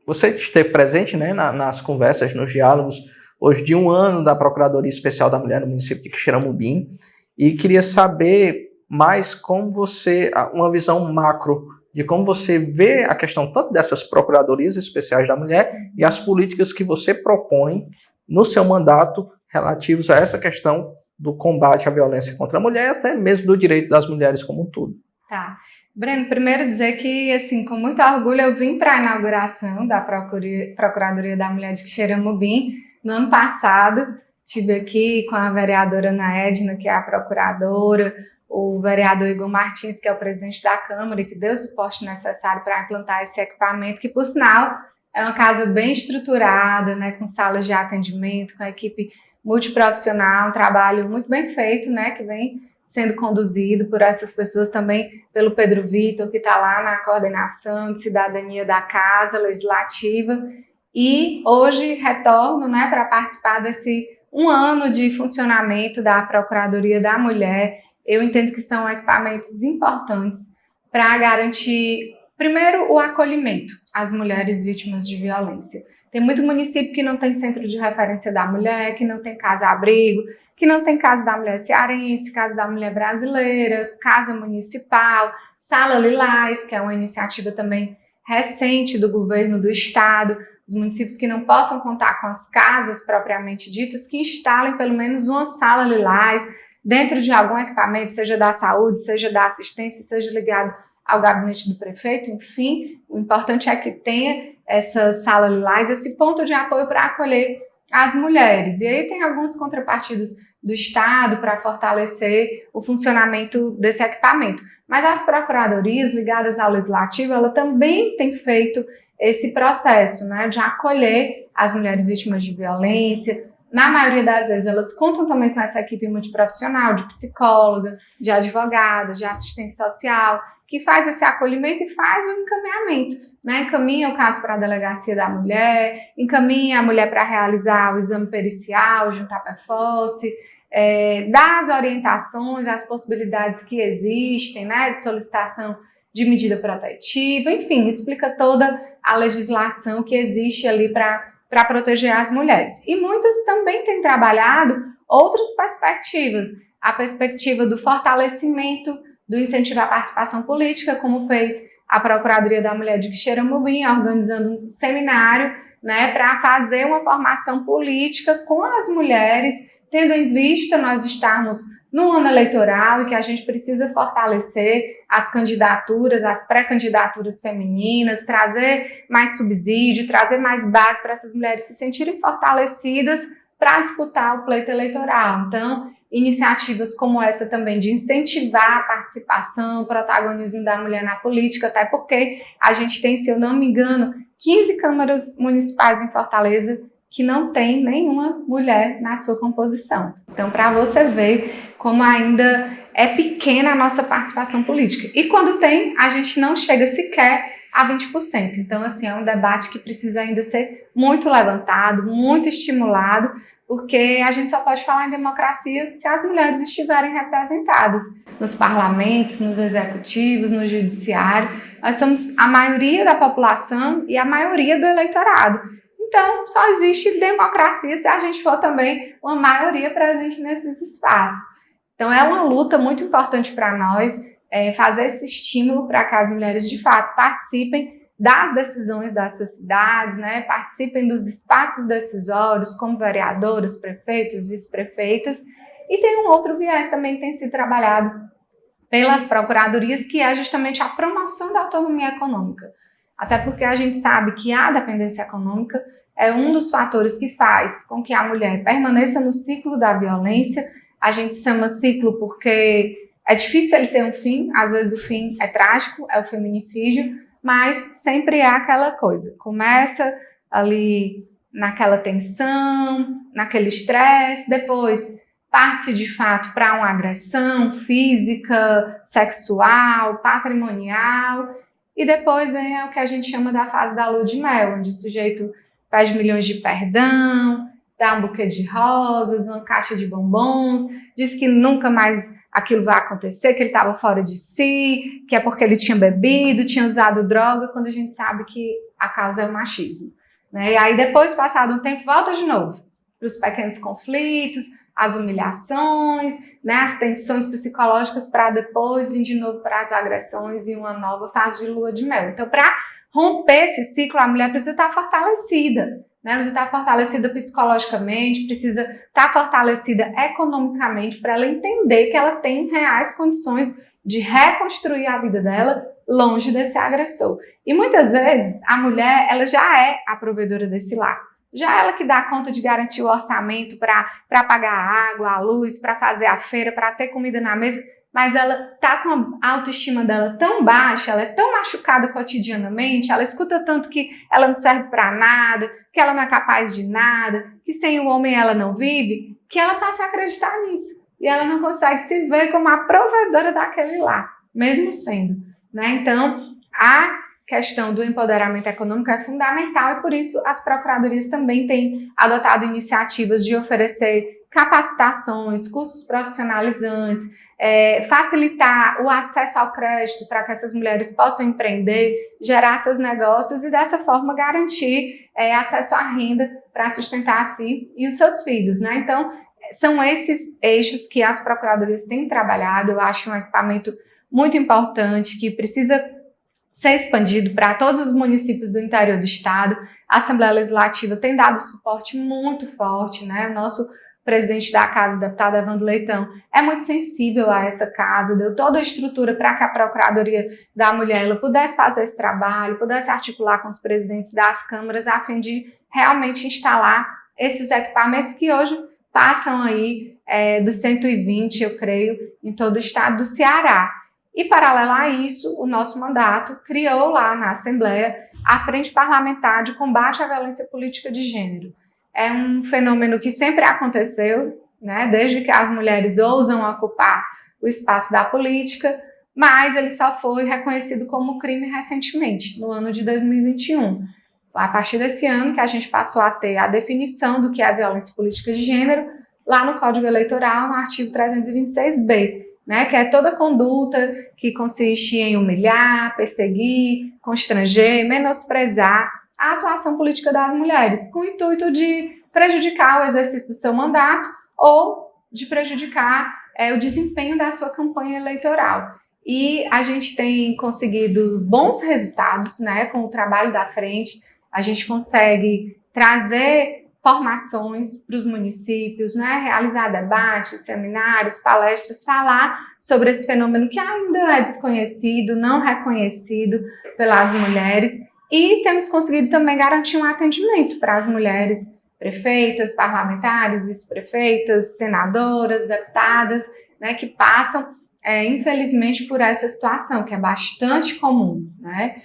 Speaker 1: você esteve presente, né, nas conversas, nos diálogos, hoje de 1 ano da Procuradoria Especial da Mulher no município de Quixeramobim, e queria saber mais como você, uma visão macro de como você vê a questão tanto dessas Procuradorias Especiais da Mulher e as políticas que você propõe no seu mandato relativos a essa questão do combate à violência contra a mulher e até mesmo do direito das mulheres como um todo.
Speaker 2: Tá. Breno, primeiro dizer que, assim, com muito orgulho eu vim para a inauguração da Procuradoria da Mulher de Quixeramobim no ano passado. Estive aqui com a vereadora Ana Edna, que é a procuradora, o vereador Igor Martins, que é o presidente da Câmara e que deu o suporte necessário para implantar esse equipamento, que, por sinal, é uma casa bem estruturada, né, com salas de atendimento, com a equipe multiprofissional, um trabalho muito bem feito, né, que vem sendo conduzido por essas pessoas também, pelo Pedro Vitor, que está lá na coordenação de cidadania da Casa Legislativa, e hoje retorno, né, para participar desse 1 ano de funcionamento da Procuradoria da Mulher. Eu entendo que são equipamentos importantes para garantir, primeiro, o acolhimento às mulheres vítimas de violência. Tem muito município que não tem centro de referência da mulher, que não tem casa-abrigo, que não tem casa da mulher cearense, casa da mulher brasileira, casa municipal, Sala Lilás, que é uma iniciativa também recente do governo do estado. Os municípios que não possam contar com as casas propriamente ditas, que instalem pelo menos uma Sala Lilás, dentro de algum equipamento, seja da saúde, seja da assistência, seja ligado ao gabinete do prefeito, enfim, o importante é que tenha essa Sala Lilás, esse ponto de apoio para acolher as mulheres. E aí tem alguns contrapartidas do Estado para fortalecer o funcionamento desse equipamento. Mas as procuradorias ligadas ao Legislativo, ela também tem feito esse processo, né, de acolher as mulheres vítimas de violência. Na maioria das vezes, elas contam também com essa equipe multiprofissional, de psicóloga, de advogada, de assistente social, que faz esse acolhimento e faz o encaminhamento, né? Encaminha o caso para a delegacia da mulher, encaminha a mulher para realizar o exame pericial, juntar PFOS, dá as orientações, as possibilidades que existem, né? De solicitação de medida protetiva, enfim, explica toda a legislação que existe ali para proteger as mulheres. E muitas também têm trabalhado outras perspectivas, a perspectiva do fortalecimento, do incentivo à participação política, como fez a Procuradoria da Mulher de Quixeramobim, organizando um seminário, né, para fazer uma formação política com as mulheres, tendo em vista nós estarmos no ano eleitoral e que a gente precisa fortalecer as candidaturas, as pré-candidaturas femininas, trazer mais subsídio, trazer mais base para essas mulheres se sentirem fortalecidas para disputar o pleito eleitoral. Então, iniciativas como essa também de incentivar a participação, o protagonismo da mulher na política, até porque a gente tem, se eu não me engano, 15 câmaras municipais em Fortaleza que não tem nenhuma mulher na sua composição. Então, para você ver como ainda é pequena a nossa participação política. E quando tem, a gente não chega sequer a 20%. Então, assim, é um debate que precisa ainda ser muito levantado, muito estimulado, porque a gente só pode falar em democracia se as mulheres estiverem representadas nos parlamentos, nos executivos, no judiciário. Nós somos a maioria da população e a maioria do eleitorado. Então, só existe democracia se a gente for também uma maioria presente nesses espaços. Então, é uma luta muito importante para nós fazer esse estímulo para que as mulheres, de fato, participem das decisões das suas cidades, né? Participem dos espaços decisórios, como vereadoras, prefeitas, vice-prefeitas. E tem um outro viés também que tem sido trabalhado pelas procuradorias, que é justamente a promoção da autonomia econômica. Até porque a gente sabe que a dependência econômica é um dos fatores que faz com que a mulher permaneça no ciclo da violência. A gente chama ciclo porque é difícil ele ter um fim, às vezes o fim é trágico, é o feminicídio, mas sempre é aquela coisa. Começa ali naquela tensão, naquele estresse, depois parte de fato para uma agressão física, sexual, patrimonial, e depois vem o que a gente chama da fase da lua de mel, onde o sujeito pede milhões de perdão, dá um buquê de rosas, uma caixa de bombons, diz que nunca mais aquilo vai acontecer, que ele estava fora de si, que é porque ele tinha bebido, tinha usado droga, quando a gente sabe que a causa é o machismo, né? E aí depois, passado um tempo, volta de novo para os pequenos conflitos, as humilhações, né, as tensões psicológicas, para depois vir de novo para as agressões e uma nova fase de lua de mel. Então, para romper esse ciclo, a mulher precisa estar fortalecida, né? Precisa estar fortalecida psicologicamente, precisa estar fortalecida economicamente, para ela entender que ela tem reais condições de reconstruir a vida dela longe desse agressor. E muitas vezes a mulher, ela já é a provedora desse lar. Já ela que dá conta de garantir o orçamento para pagar a água, a luz, para fazer a feira, para ter comida na mesa, mas ela tá com a autoestima dela tão baixa, ela é tão machucada cotidianamente, ela escuta tanto que ela não serve para nada, que ela não é capaz de nada, que sem o homem ela não vive, que ela passa a acreditar nisso. E ela não consegue se ver como a provedora daquele lar, mesmo sendo, né? Então, a questão do empoderamento econômico é fundamental e por isso as procuradorias também têm adotado iniciativas de oferecer capacitações, cursos profissionalizantes, facilitar o acesso ao crédito para que essas mulheres possam empreender, gerar seus negócios e dessa forma garantir acesso à renda para sustentar a si e os seus filhos, né? Então, são esses eixos que as procuradorias têm trabalhado. Eu acho um equipamento muito importante que precisa ser expandido para todos os municípios do interior do estado. A Assembleia Legislativa tem dado suporte muito forte, né? O nosso presidente da casa, o deputado Evandro Leitão, é muito sensível a essa casa, deu toda a estrutura para que a Procuradoria da Mulher ela pudesse fazer esse trabalho, pudesse articular com os presidentes das câmaras a fim de realmente instalar esses equipamentos que hoje passam aí dos 120, eu creio, em todo o estado do Ceará. E, paralelo a isso, o nosso mandato criou lá na Assembleia a Frente Parlamentar de Combate à Violência Política de Gênero. É um fenômeno que sempre aconteceu, né, desde que as mulheres ousam ocupar o espaço da política, mas ele só foi reconhecido como crime recentemente, no ano de 2021. A partir desse ano que a gente passou a ter a definição do que é a violência política de gênero, lá no Código Eleitoral, no artigo 326b, né, que é toda conduta que consiste em humilhar, perseguir, constranger, menosprezar a atuação política das mulheres, com o intuito de prejudicar o exercício do seu mandato ou de prejudicar o desempenho da sua campanha eleitoral. E a gente tem conseguido bons resultados, né, com o trabalho da frente. A gente consegue trazer formações para os municípios, né, realizar debates, seminários, palestras, falar sobre esse fenômeno que ainda é desconhecido, não reconhecido pelas mulheres. E temos conseguido também garantir um atendimento para as mulheres prefeitas, parlamentares, vice-prefeitas, senadoras, deputadas, né, que passam, infelizmente, por essa situação, que é bastante comum, né?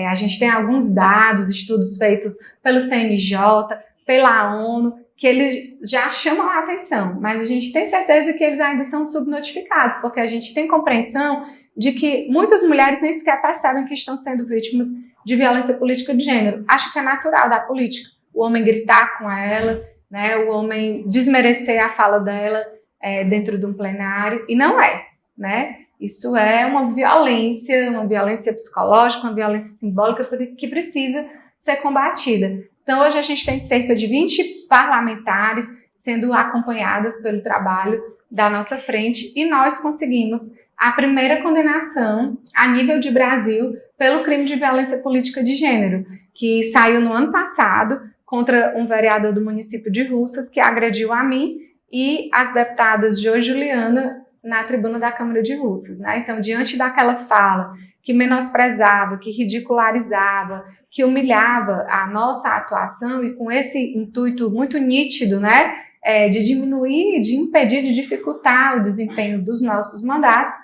Speaker 2: A gente tem alguns dados, estudos feitos pelo CNJ, pela ONU, que eles já chamam a atenção, mas a gente tem certeza que eles ainda são subnotificados, porque a gente tem compreensão de que muitas mulheres nem sequer percebem que estão sendo vítimas de violência política de gênero. Acho que é natural da política o homem gritar com ela, né, o homem desmerecer a fala dela dentro de um plenário, e não é, né? Isso é uma violência psicológica, uma violência simbólica que precisa ser combatida. Então, hoje a gente tem cerca de 20 parlamentares sendo acompanhadas pelo trabalho da nossa frente, e nós conseguimos a primeira condenação a nível de Brasil pelo crime de violência política de gênero, que saiu no ano passado contra um vereador do município de Russas, que agrediu a mim e as deputadas Jo e Juliana na tribuna da Câmara de Russas, né? Então, diante daquela fala que menosprezava, que ridicularizava, que humilhava a nossa atuação, e com esse intuito muito nítido, né, de diminuir, de impedir, de dificultar o desempenho dos nossos mandatos,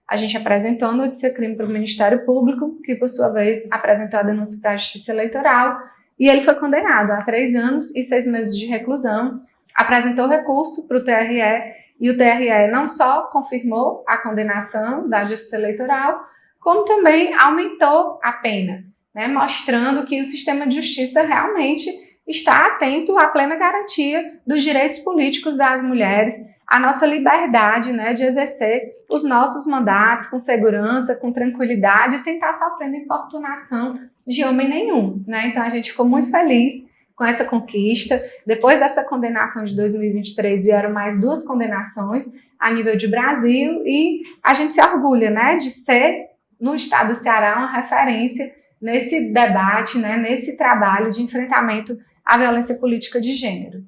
Speaker 2: a gente apresentou a notícia-crime para o Ministério Público, que, por sua vez, apresentou a denúncia para a Justiça Eleitoral, e ele foi condenado a 3 anos e 6 meses de reclusão, apresentou recurso para o TRE, e o TRE não só confirmou a condenação da Justiça Eleitoral, como também aumentou a pena, né, mostrando que o sistema de justiça realmente está atento à plena garantia dos direitos políticos das mulheres, a nossa liberdade, né, de exercer os nossos mandatos com segurança, com tranquilidade, sem estar sofrendo importunação de homem nenhum, né? Então a gente ficou muito feliz com essa conquista. Depois dessa condenação de 2023, vieram mais 2 condenações a nível de Brasil, e a gente se orgulha, né, de ser, no estado do Ceará, uma referência nesse debate, né, nesse trabalho de enfrentamento à violência política de gênero.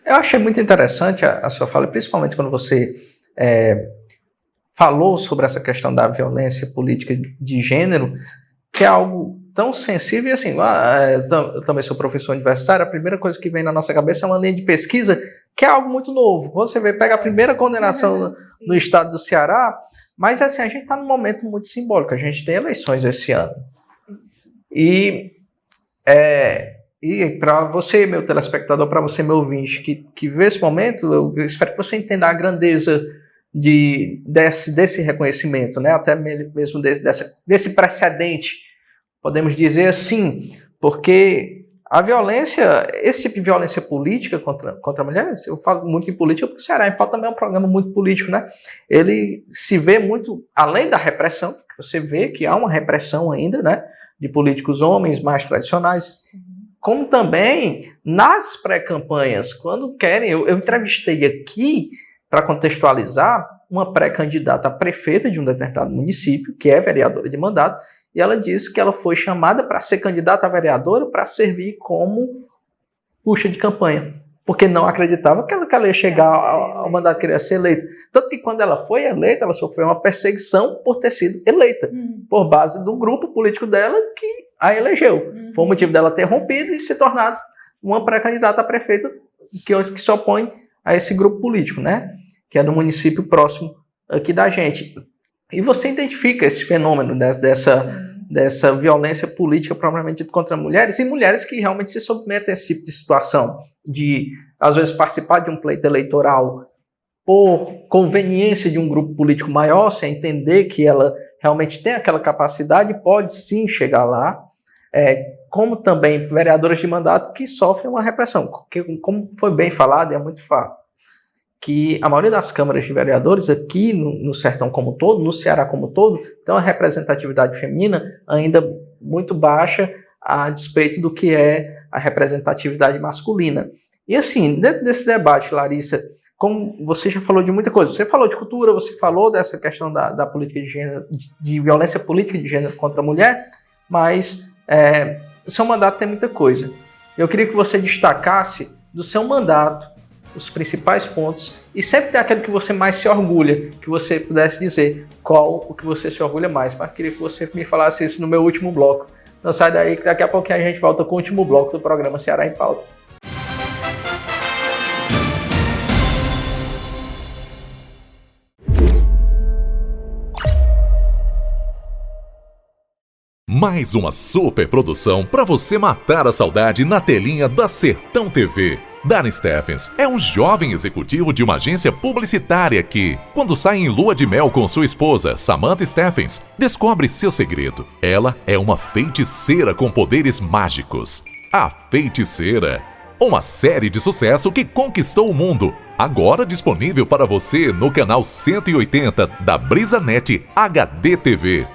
Speaker 1: Eu achei muito interessante a sua fala, principalmente quando você falou sobre essa questão da violência política de gênero, que é algo tão sensível. E assim, eu também sou professor universitário, a primeira coisa que vem na nossa cabeça é uma linha de pesquisa, que é algo muito novo. Você pega a primeira condenação no estado do Ceará, mas assim, a gente está num momento muito simbólico, a gente tem eleições esse ano. E para você, meu telespectador, para você, meu ouvinte, que vê esse momento, eu espero que você entenda a grandeza desse reconhecimento, né? Até mesmo desse precedente, podemos dizer assim, porque a violência, esse tipo de violência política contra mulheres, eu falo muito em política porque o Ceará em Pauta também é um programa muito político, né? Ele se vê muito, além da repressão, você vê que há uma repressão ainda, né, de políticos homens mais tradicionais, como também nas pré-campanhas, quando querem. Eu entrevistei aqui, para contextualizar, uma pré-candidata a prefeita de um determinado município, que é vereadora de mandato, e ela disse que ela foi chamada para ser candidata a vereadora para servir como puxa de campanha, porque não acreditava que ela ia chegar ao mandato, que ia ser eleita. Tanto que quando ela foi eleita, ela sofreu uma perseguição por ter sido eleita, por base do grupo político dela que a elegeu. Foi o motivo dela ter rompido e se tornado uma pré-candidata a prefeita que se opõe a esse grupo político, né? Que é do município próximo aqui da gente. E você identifica esse fenômeno dessa violência política propriamente dita contra mulheres, e mulheres que realmente se submetem a esse tipo de situação, de, às vezes, participar de um pleito eleitoral por conveniência de um grupo político maior, sem entender que ela realmente tem aquela capacidade, pode sim chegar lá, como também vereadoras de mandato que sofrem uma repressão, porque, como foi bem falado, e é muito fato, que a maioria das câmaras de vereadores aqui no Sertão como um todo, no Ceará como um todo, tem uma representatividade feminina ainda muito baixa, a despeito do que é a representatividade masculina. E assim, dentro desse debate, Larissa, como você já falou de muita coisa, você falou de cultura, você falou dessa questão da política de gênero, de violência política de gênero contra a mulher, mas o seu mandato tem muita coisa. Eu queria que você destacasse do seu mandato os principais pontos, e sempre tem aquele que você mais se orgulha, que você pudesse dizer qual o que você se orgulha mais. Mas queria que você me falasse isso no meu último bloco. Não sai daí, que daqui a pouquinho a gente volta com o último bloco do programa Ceará em Pauta.
Speaker 7: Mais uma super produção para você matar a saudade na telinha da Sertão TV. Darren Steffens é um jovem executivo de uma agência publicitária que, quando sai em lua de mel com sua esposa, Samantha Steffens, descobre seu segredo. Ela é uma feiticeira com poderes mágicos. A Feiticeira. Uma série de sucesso que conquistou o mundo. Agora disponível para você no canal 180 da BrisaNet HD TV.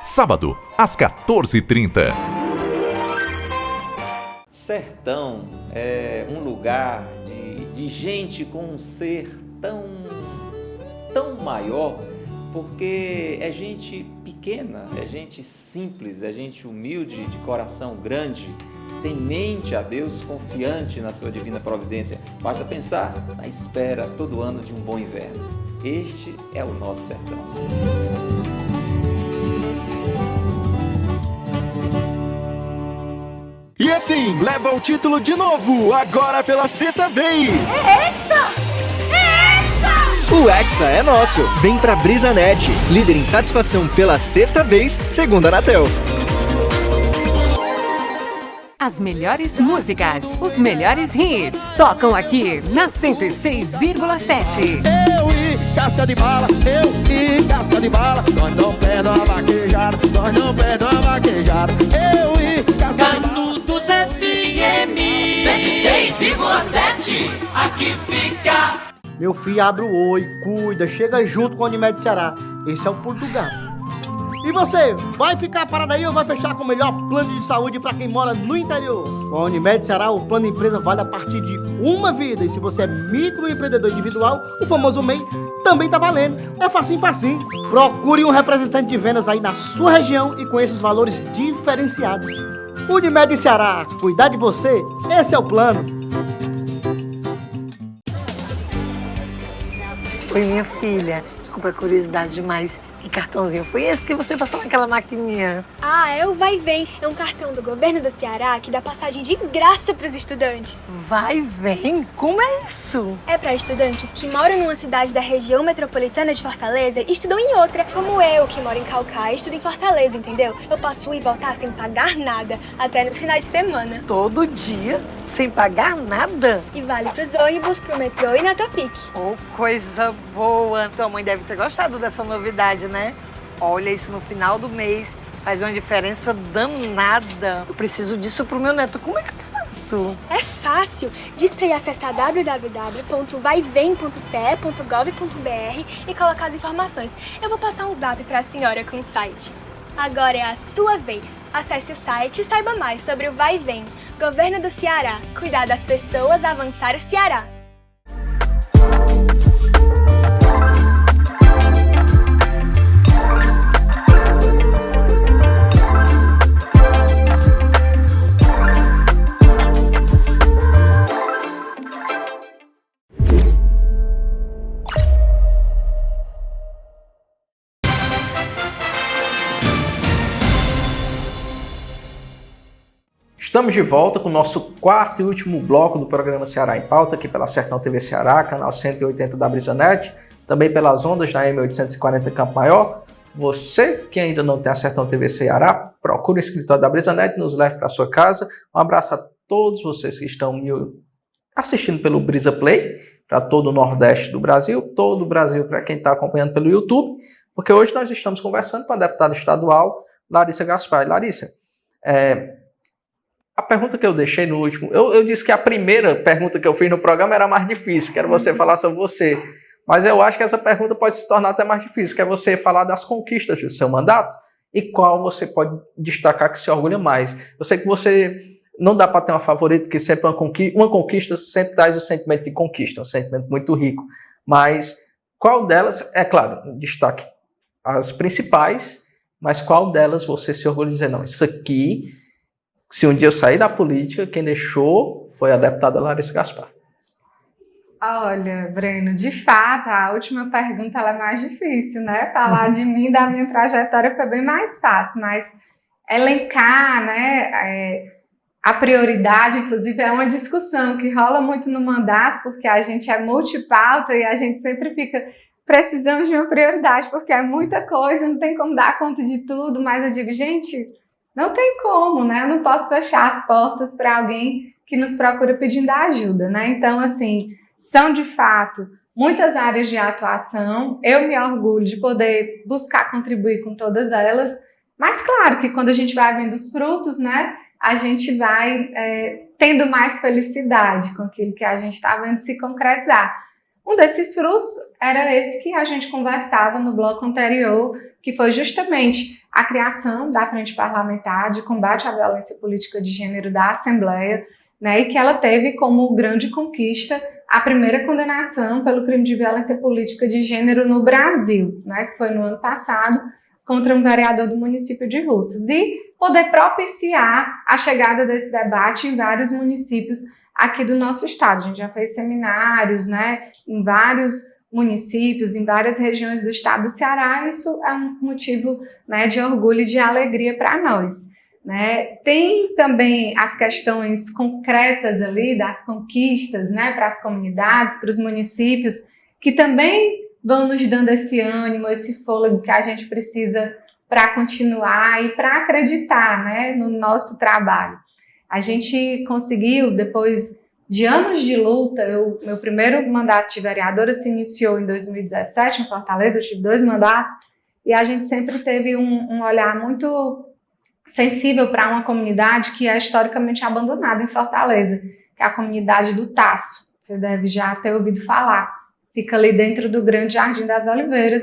Speaker 7: Sábado, às 14h30.
Speaker 14: Sertão é um lugar de gente com um ser tão maior, porque é gente pequena, é gente simples, é gente humilde, de coração grande, temente a Deus, confiante na sua divina providência. Basta pensar na espera todo ano de um bom inverno. Este é o nosso sertão.
Speaker 5: E assim, leva o título de novo, agora pela sexta vez.
Speaker 15: É Hexa!
Speaker 5: O Hexa é nosso. Vem pra BrisaNet, líder em satisfação pela sexta vez, segundo a Anatel.
Speaker 6: As melhores músicas, os melhores hits, tocam aqui na 106,7.
Speaker 15: Eu e casca de bala, nós não perdemos a vaquejada, eu e casca de bala.
Speaker 16: Canudos FM 106,7, aqui fica.
Speaker 17: Meu filho, abre o olho, cuida, chega junto com a Unimed Ceará. Esse é o pulo do gato. E você, vai ficar parado aí ou vai fechar com o melhor plano de saúde para quem mora no interior? Com a Unimed Ceará, o plano empresa vale a partir de uma vida. E se você é microempreendedor individual, o famoso MEI, também tá valendo. É facinho. Procure um representante de vendas aí na sua região e conheça os valores diferenciados. Unimed Ceará, cuidar de você, esse é o plano.
Speaker 18: Oi, minha filha. Desculpa a curiosidade demais. Que cartãozinho foi esse que você passou naquela maquininha?
Speaker 19: Ah, é o Vai Vem. É um cartão do governo do Ceará que dá passagem de graça para os estudantes.
Speaker 18: Vai Vem? Como é isso?
Speaker 19: É para estudantes que moram numa cidade da região metropolitana de Fortaleza e estudam em outra. Como eu, que moro em Caucaia e estudo em Fortaleza, entendeu? Eu posso ir e voltar sem pagar nada, até nos finais de semana.
Speaker 18: Todo dia? Sem pagar nada?
Speaker 19: E vale pros ônibus, pro metrô e na Topic.
Speaker 18: Oh, coisa boa! Tua mãe deve ter gostado dessa novidade, né? Olha, isso no final do mês faz uma diferença danada. Eu preciso disso pro meu neto. Como é que eu faço?
Speaker 19: É fácil. Diz pra ir acessar www.vaivem.ce.gov.br e colocar as informações. Eu vou passar um zap pra senhora com o site. Agora é a sua vez. Acesse o site e saiba mais sobre o Vai Vem. Governo do Ceará. Cuidar das pessoas, avançar o Ceará.
Speaker 1: Estamos de volta com o nosso quarto e último bloco do programa Ceará em Pauta, aqui pela Sertão TV Ceará, canal 180 da BrisaNet, também pelas ondas da M840 Campo Maior. Você que ainda não tem a Sertão TV Ceará, procure o escritório da BrisaNet e nos leve para a sua casa. Um abraço a todos vocês que estão me assistindo pelo Brisa Play, para todo o Nordeste do Brasil, todo o Brasil para quem está acompanhando pelo YouTube, porque hoje nós estamos conversando com a deputada estadual Larissa Gaspar. Larissa, a pergunta que eu deixei no último... Eu disse que a primeira pergunta que eu fiz no programa era mais difícil, que era você falar sobre você. Mas eu acho que essa pergunta pode se tornar até mais difícil, que é você falar das conquistas do seu mandato e qual você pode destacar que se orgulha mais. Eu sei que você não dá para ter uma favorita, que sempre uma conquista sempre traz o sentimento de conquista, um sentimento muito rico. Mas qual delas, é claro, destaque as principais, mas qual delas você se orgulha de dizer, não, isso aqui... Se um dia eu sair da política, quem deixou foi a deputada Larissa Gaspar.
Speaker 2: Olha, Breno, de fato, a última pergunta ela é mais difícil, né? Falar de mim, da minha trajetória foi bem mais fácil, mas elencar, né, a prioridade, inclusive, é uma discussão que rola muito no mandato, porque a gente é multipauta e a gente sempre fica... Precisamos de uma prioridade, porque é muita coisa, não tem como dar conta de tudo, mas eu digo, gente... não tem como, né? Eu não posso fechar as portas para alguém que nos procura pedindo ajuda, né? Então, assim, são de fato muitas áreas de atuação. Eu me orgulho de poder buscar contribuir com todas elas, mas claro que quando a gente vai vendo os frutos, né, a gente vai tendo mais felicidade com aquilo que a gente está vendo se concretizar. Um desses frutos era esse que a gente conversava no bloco anterior, que foi justamente a criação da Frente Parlamentar de Combate à Violência Política de Gênero da Assembleia, né, e que ela teve como grande conquista a primeira condenação pelo crime de violência política de gênero no Brasil, né, que foi no ano passado, contra um vereador do município de Russas, e poder propiciar a chegada desse debate em vários municípios aqui do nosso estado. A gente já fez seminários, né, em vários municípios, em várias regiões do estado do Ceará, e isso é um motivo, né, de orgulho e de alegria para nós. Né? Tem também as questões concretas ali das conquistas, né, para as comunidades, para os municípios, que também vão nos dando esse ânimo, esse fôlego que a gente precisa para continuar e para acreditar, né, no nosso trabalho. A gente conseguiu, depois de anos de luta, meu primeiro mandato de vereadora se iniciou em 2017 em Fortaleza, eu tive 2 mandatos, e a gente sempre teve um olhar muito sensível para uma comunidade que é historicamente abandonada em Fortaleza, que é a comunidade do Taço. Você deve já ter ouvido falar. Fica ali dentro do Grande Jardim das Oliveiras,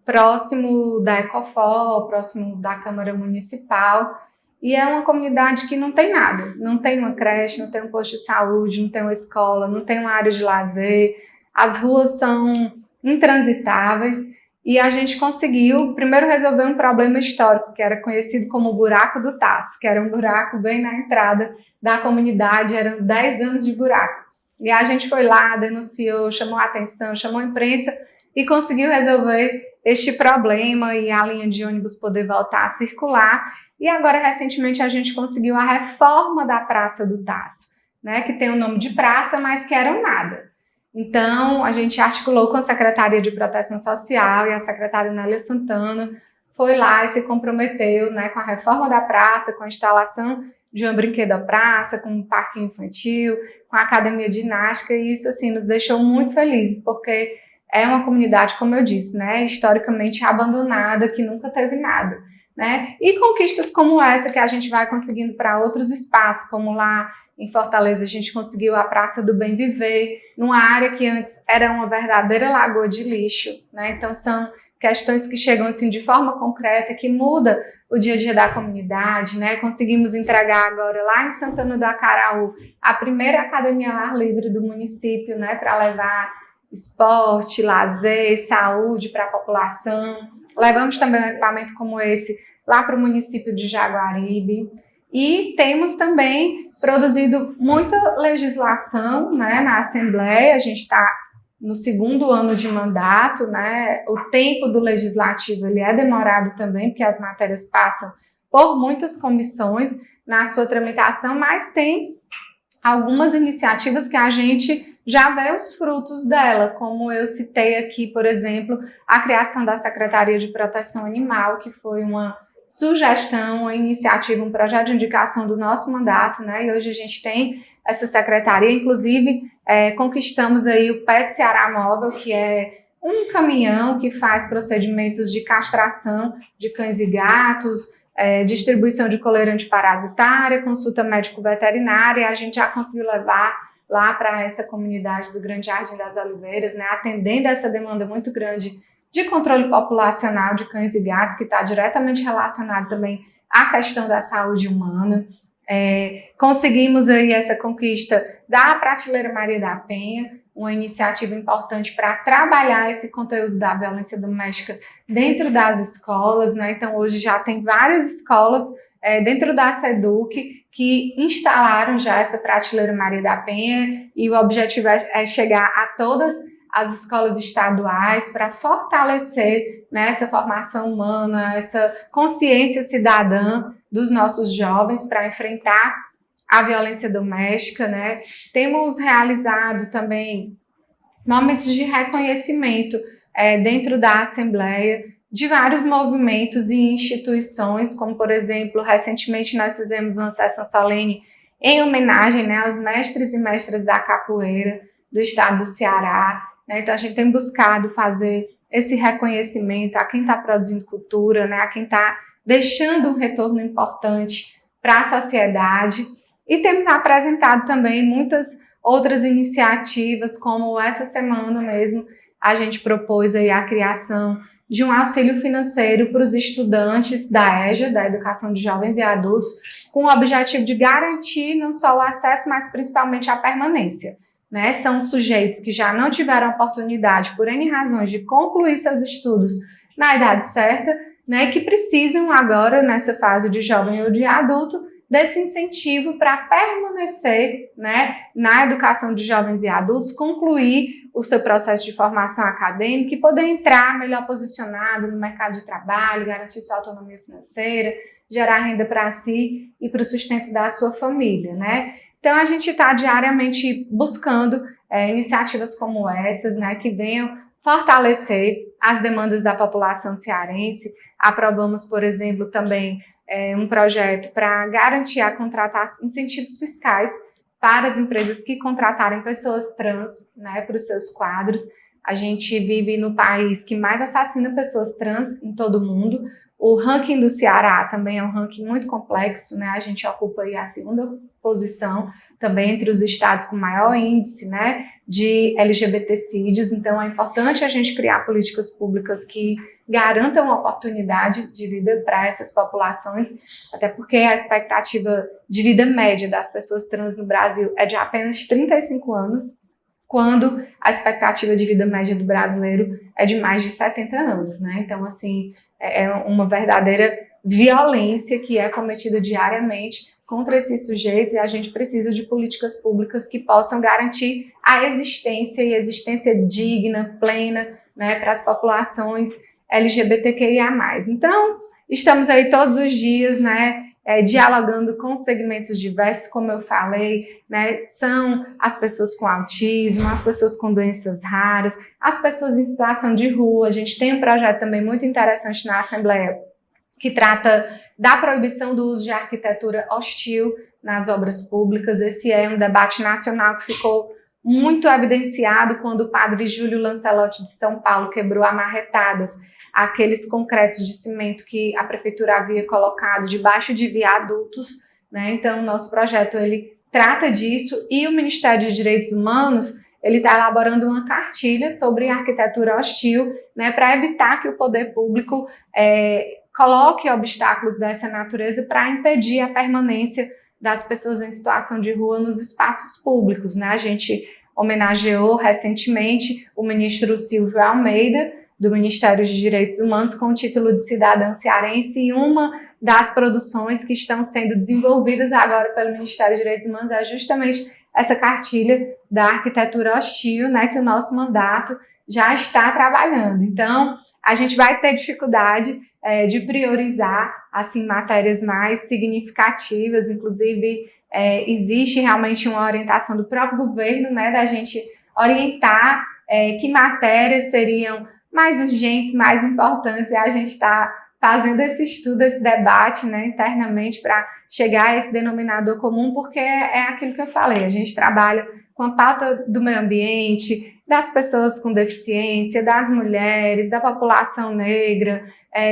Speaker 2: próximo da Ecofor, próximo da Câmara Municipal. E é uma comunidade que não tem nada. Não tem uma creche, não tem um posto de saúde, não tem uma escola, não tem uma área de lazer. As ruas são intransitáveis. E a gente conseguiu, primeiro, resolver um problema histórico, que era conhecido como o buraco do Taço, que era um buraco bem na entrada da comunidade, eram 10 anos de buraco. E a gente foi lá, denunciou, chamou a atenção, chamou a imprensa e conseguiu resolver este problema e a linha de ônibus poder voltar a circular. E agora, recentemente, a gente conseguiu a reforma da Praça do Taço, né, que tem o nome de praça, mas que era um nada. Então, a gente articulou com a Secretaria de Proteção Social e a secretária Nélia Santana foi lá e se comprometeu, né, com a reforma da praça, com a instalação de uma brinquedo-praça, com um parque infantil, com a academia de ginástica, e isso, assim, nos deixou muito felizes, porque é uma comunidade, como eu disse, né, historicamente abandonada, que nunca teve nada, né, e conquistas como essa que a gente vai conseguindo para outros espaços, como lá em Fortaleza a gente conseguiu a Praça do Bem Viver, numa área que antes era uma verdadeira lagoa de lixo, né? Então são questões que chegam assim de forma concreta, que muda o dia a dia da comunidade, né? Conseguimos entregar agora lá em Santana do Acaraú a primeira academia ao ar livre do município, né? Para levar esporte, lazer, saúde para a população. Levamos também um equipamento como esse lá para o município de Jaguaribe. E temos também produzido muita legislação, né, na Assembleia. A gente está no 2º ano de mandato, né? O tempo do legislativo ele é demorado também, porque as matérias passam por muitas comissões na sua tramitação, mas tem algumas iniciativas que a gente já vê os frutos dela, como eu citei aqui, por exemplo, a criação da Secretaria de Proteção Animal, que foi uma sugestão, uma iniciativa, um projeto de indicação do nosso mandato, né? E hoje a gente tem essa secretaria, inclusive conquistamos aí o PET Ceará Móvel, que é um caminhão que faz procedimentos de castração de cães e gatos, distribuição de coleira antiparasitária, consulta médico-veterinária. A gente já conseguiu levar lá para essa comunidade do Grande Jardim das Oliveiras, né? Atendendo essa demanda muito grande de controle populacional de cães e gatos, que está diretamente relacionado também à questão da saúde humana. Conseguimos aí essa conquista da Prateleira Maria da Penha, uma iniciativa importante para trabalhar esse conteúdo da violência doméstica dentro das escolas, né? Então hoje já tem várias escolas dentro da SEDUC que instalaram já essa Prateleira Maria da Penha, e o objetivo é chegar a todas as escolas estaduais para fortalecer, né, essa formação humana, essa consciência cidadã dos nossos jovens para enfrentar a violência doméstica, né? Temos realizado também momentos de reconhecimento dentro da Assembleia de vários movimentos e instituições, como, por exemplo, recentemente nós fizemos uma sessão solene em homenagem, né, aos mestres e mestras da capoeira do estado do Ceará, né? Então a gente tem buscado fazer esse reconhecimento a quem está produzindo cultura, né, a quem está deixando um retorno importante para a sociedade, e temos apresentado também muitas outras iniciativas, como essa semana mesmo a gente propôs aí a criação de um auxílio financeiro para os estudantes da EJA, da Educação de Jovens e Adultos, com o objetivo de garantir não só o acesso, mas principalmente a permanência, né? São sujeitos que já não tiveram oportunidade, por N razões, de concluir seus estudos na idade certa, né, que precisam agora, nessa fase de jovem ou de adulto, desse incentivo para permanecer, né, na educação de jovens e adultos, concluir o seu processo de formação acadêmica e poder entrar melhor posicionado no mercado de trabalho, garantir sua autonomia financeira, gerar renda para si e para o sustento da sua família, né? Então a gente está diariamente buscando iniciativas como essas, né, que venham fortalecer as demandas da população cearense. Aprovamos, por exemplo, também um projeto para garantir a contratação, incentivos fiscais para as empresas que contratarem pessoas trans, né, para os seus quadros. A gente vive no país que mais assassina pessoas trans em todo o mundo. O ranking do Ceará também é um ranking muito complexo, né? A gente ocupa aí a 2ª posição também entre os estados com maior índice, né, de LGBTcídios. Então é importante a gente criar políticas públicas que garantam oportunidade de vida para essas populações, até porque a expectativa de vida média das pessoas trans no Brasil é de apenas 35 anos, quando a expectativa de vida média do brasileiro é de mais de 70 anos, né? Então, assim, é uma verdadeira violência que é cometida diariamente contra esses sujeitos, e a gente precisa de políticas públicas que possam garantir a existência e existência digna, plena, né, para as populações LGBTQIA+. Então, estamos aí todos os dias, né, dialogando com segmentos diversos, como eu falei, né, são as pessoas com autismo, as pessoas com doenças raras, as pessoas em situação de rua. A gente tem um projeto também muito interessante na Assembleia que trata da proibição do uso de arquitetura hostil nas obras públicas. Esse é um debate nacional que ficou muito evidenciado quando o padre Júlio Lancelotti de São Paulo quebrou a marretadas aqueles concretos de cimento que a prefeitura havia colocado debaixo de viadutos, né? Então, o nosso projeto ele trata disso, e o Ministério de Direitos Humanos ele está elaborando uma cartilha sobre arquitetura hostil, né, para evitar que o poder público coloque obstáculos dessa natureza para impedir a permanência das pessoas em situação de rua nos espaços públicos, né? A gente homenageou recentemente o ministro Silvio Almeida, do Ministério de Direitos Humanos, com o título de cidadã cearense, e uma das produções que estão sendo desenvolvidas agora pelo Ministério de Direitos Humanos é justamente essa cartilha da arquitetura hostil, né, que o nosso mandato já está trabalhando. Então, a gente vai ter dificuldade de priorizar assim, matérias mais significativas, inclusive existe realmente uma orientação do próprio governo, né, da gente orientar que matérias seriam mais urgentes, mais importantes, e a gente está fazendo esse estudo, esse debate, né, internamente para chegar a esse denominador comum, porque é aquilo que eu falei, a gente trabalha com a pauta do meio ambiente, das pessoas com deficiência, das mulheres, da população negra,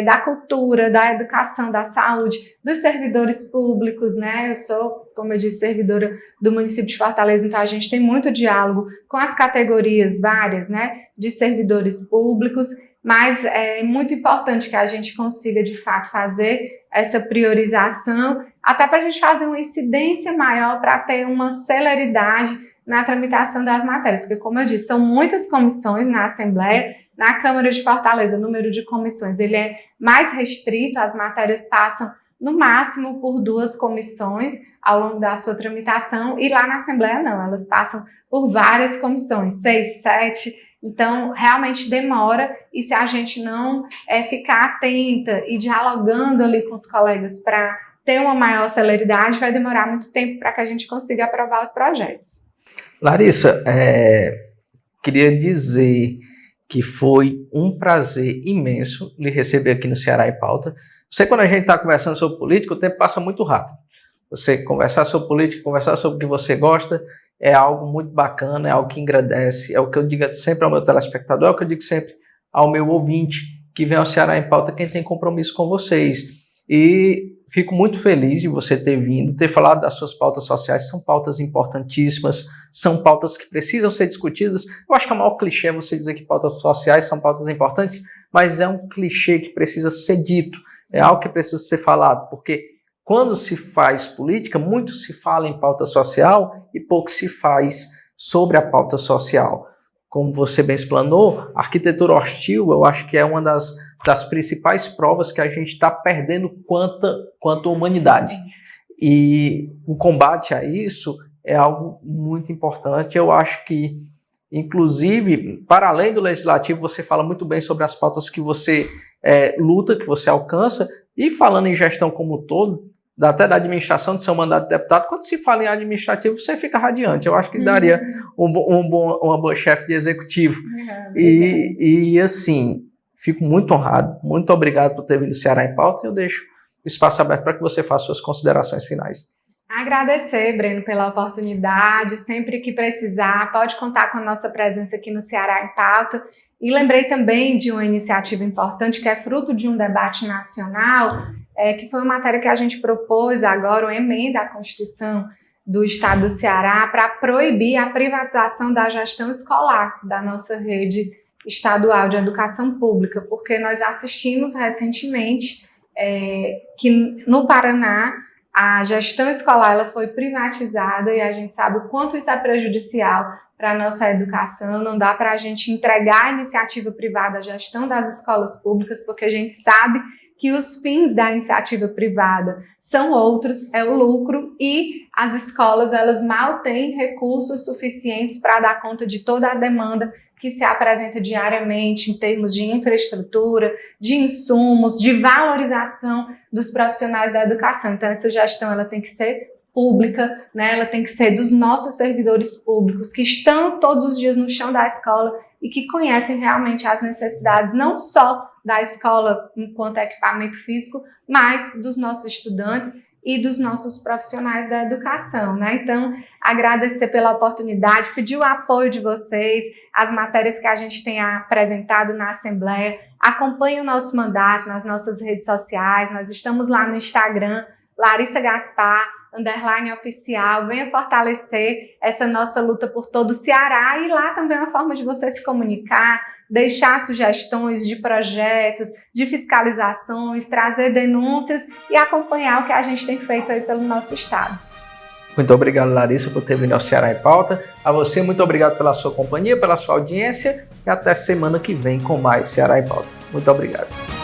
Speaker 2: da cultura, da educação, da saúde, dos servidores públicos, né? Eu sou, como eu disse, servidora do município de Fortaleza, então a gente tem muito diálogo com as categorias várias, né, de servidores públicos, mas é muito importante que a gente consiga, de fato, fazer essa priorização, até para a gente fazer uma incidência maior, para ter uma celeridade na tramitação das matérias, porque, como eu disse, são muitas comissões na Assembleia. Na Câmara de Fortaleza, o número de comissões ele é mais restrito, as matérias passam no máximo por 2 comissões ao longo da sua tramitação, e lá na Assembleia não, elas passam por várias comissões, 6, 7, então realmente demora, e se a gente não ficar atenta e dialogando ali com os colegas para ter uma maior celeridade, vai demorar muito tempo para que a gente consiga aprovar os projetos.
Speaker 1: Larissa, queria dizer que foi um prazer imenso lhe receber aqui no Ceará em Pauta. Você, quando a gente está conversando sobre política, o tempo passa muito rápido. Você conversar sobre política, conversar sobre o que você gosta, é algo muito bacana, é algo que engrandece, é o que eu digo sempre ao meu telespectador, é o que eu digo sempre ao meu ouvinte, que vem ao Ceará em Pauta, quem tem compromisso com vocês. E fico muito feliz de você ter vindo, ter falado das suas pautas sociais, são pautas importantíssimas, são pautas que precisam ser discutidas. Eu acho que é o maior clichê você dizer que pautas sociais são pautas importantes, mas é um clichê que precisa ser dito, é algo que precisa ser falado, porque quando se faz política, muito se fala em pauta social e pouco se faz sobre a pauta social. Como você bem explanou, a arquitetura hostil, eu acho que é uma das principais provas que a gente está perdendo quanto humanidade. E o combate a isso é algo muito importante. Eu acho que, inclusive, para além do legislativo, você fala muito bem sobre as pautas que você luta, que você alcança, e falando em gestão como um todo, até da administração do seu mandato de deputado, quando se fala em administrativo, você fica radiante. Eu acho que daria uma boa chefe de executivo. E assim, fico muito honrado, muito obrigado por ter vindo ao Ceará em Pauta, e eu deixo o espaço aberto para que você faça suas considerações finais.
Speaker 2: Agradecer, Breno, pela oportunidade. Sempre que precisar, pode contar com a nossa presença aqui no Ceará em Pauta. E lembrei também de uma iniciativa importante que é fruto de um debate nacional, que foi uma matéria que a gente propôs agora, uma emenda à Constituição do Estado do Ceará para proibir a privatização da gestão escolar da nossa rede estadual de educação pública, porque nós assistimos recentemente que no Paraná a gestão escolar ela foi privatizada e a gente sabe o quanto isso é prejudicial para a nossa educação. Não dá para a gente entregar a iniciativa privada, a gestão das escolas públicas, porque a gente sabe que os fins da iniciativa privada são outros, é o lucro, e as escolas elas mal têm recursos suficientes para dar conta de toda a demanda que se apresenta diariamente em termos de infraestrutura, de insumos, de valorização dos profissionais da educação. Então essa gestão ela tem que ser pública, né? Ela tem que ser dos nossos servidores públicos que estão todos os dias no chão da escola e que conhecem realmente as necessidades não só da escola enquanto equipamento físico, mas dos nossos estudantes e dos nossos profissionais da educação, né? Então, agradecer pela oportunidade, pedir o apoio de vocês, as matérias que a gente tem apresentado na Assembleia. Acompanhe o nosso mandato nas nossas redes sociais, nós estamos lá no Instagram, Larissa Gaspar, _oficial, venha fortalecer essa nossa luta por todo o Ceará, e lá também é uma forma de você se comunicar, deixar sugestões de projetos, de fiscalizações, trazer denúncias e acompanhar o que a gente tem feito aí pelo nosso estado.
Speaker 1: Muito obrigado, Larissa, por ter vindo ao Ceará em Pauta. A você, muito obrigado pela sua companhia, pela sua audiência, e até semana que vem com mais Ceará em Pauta. Muito obrigado.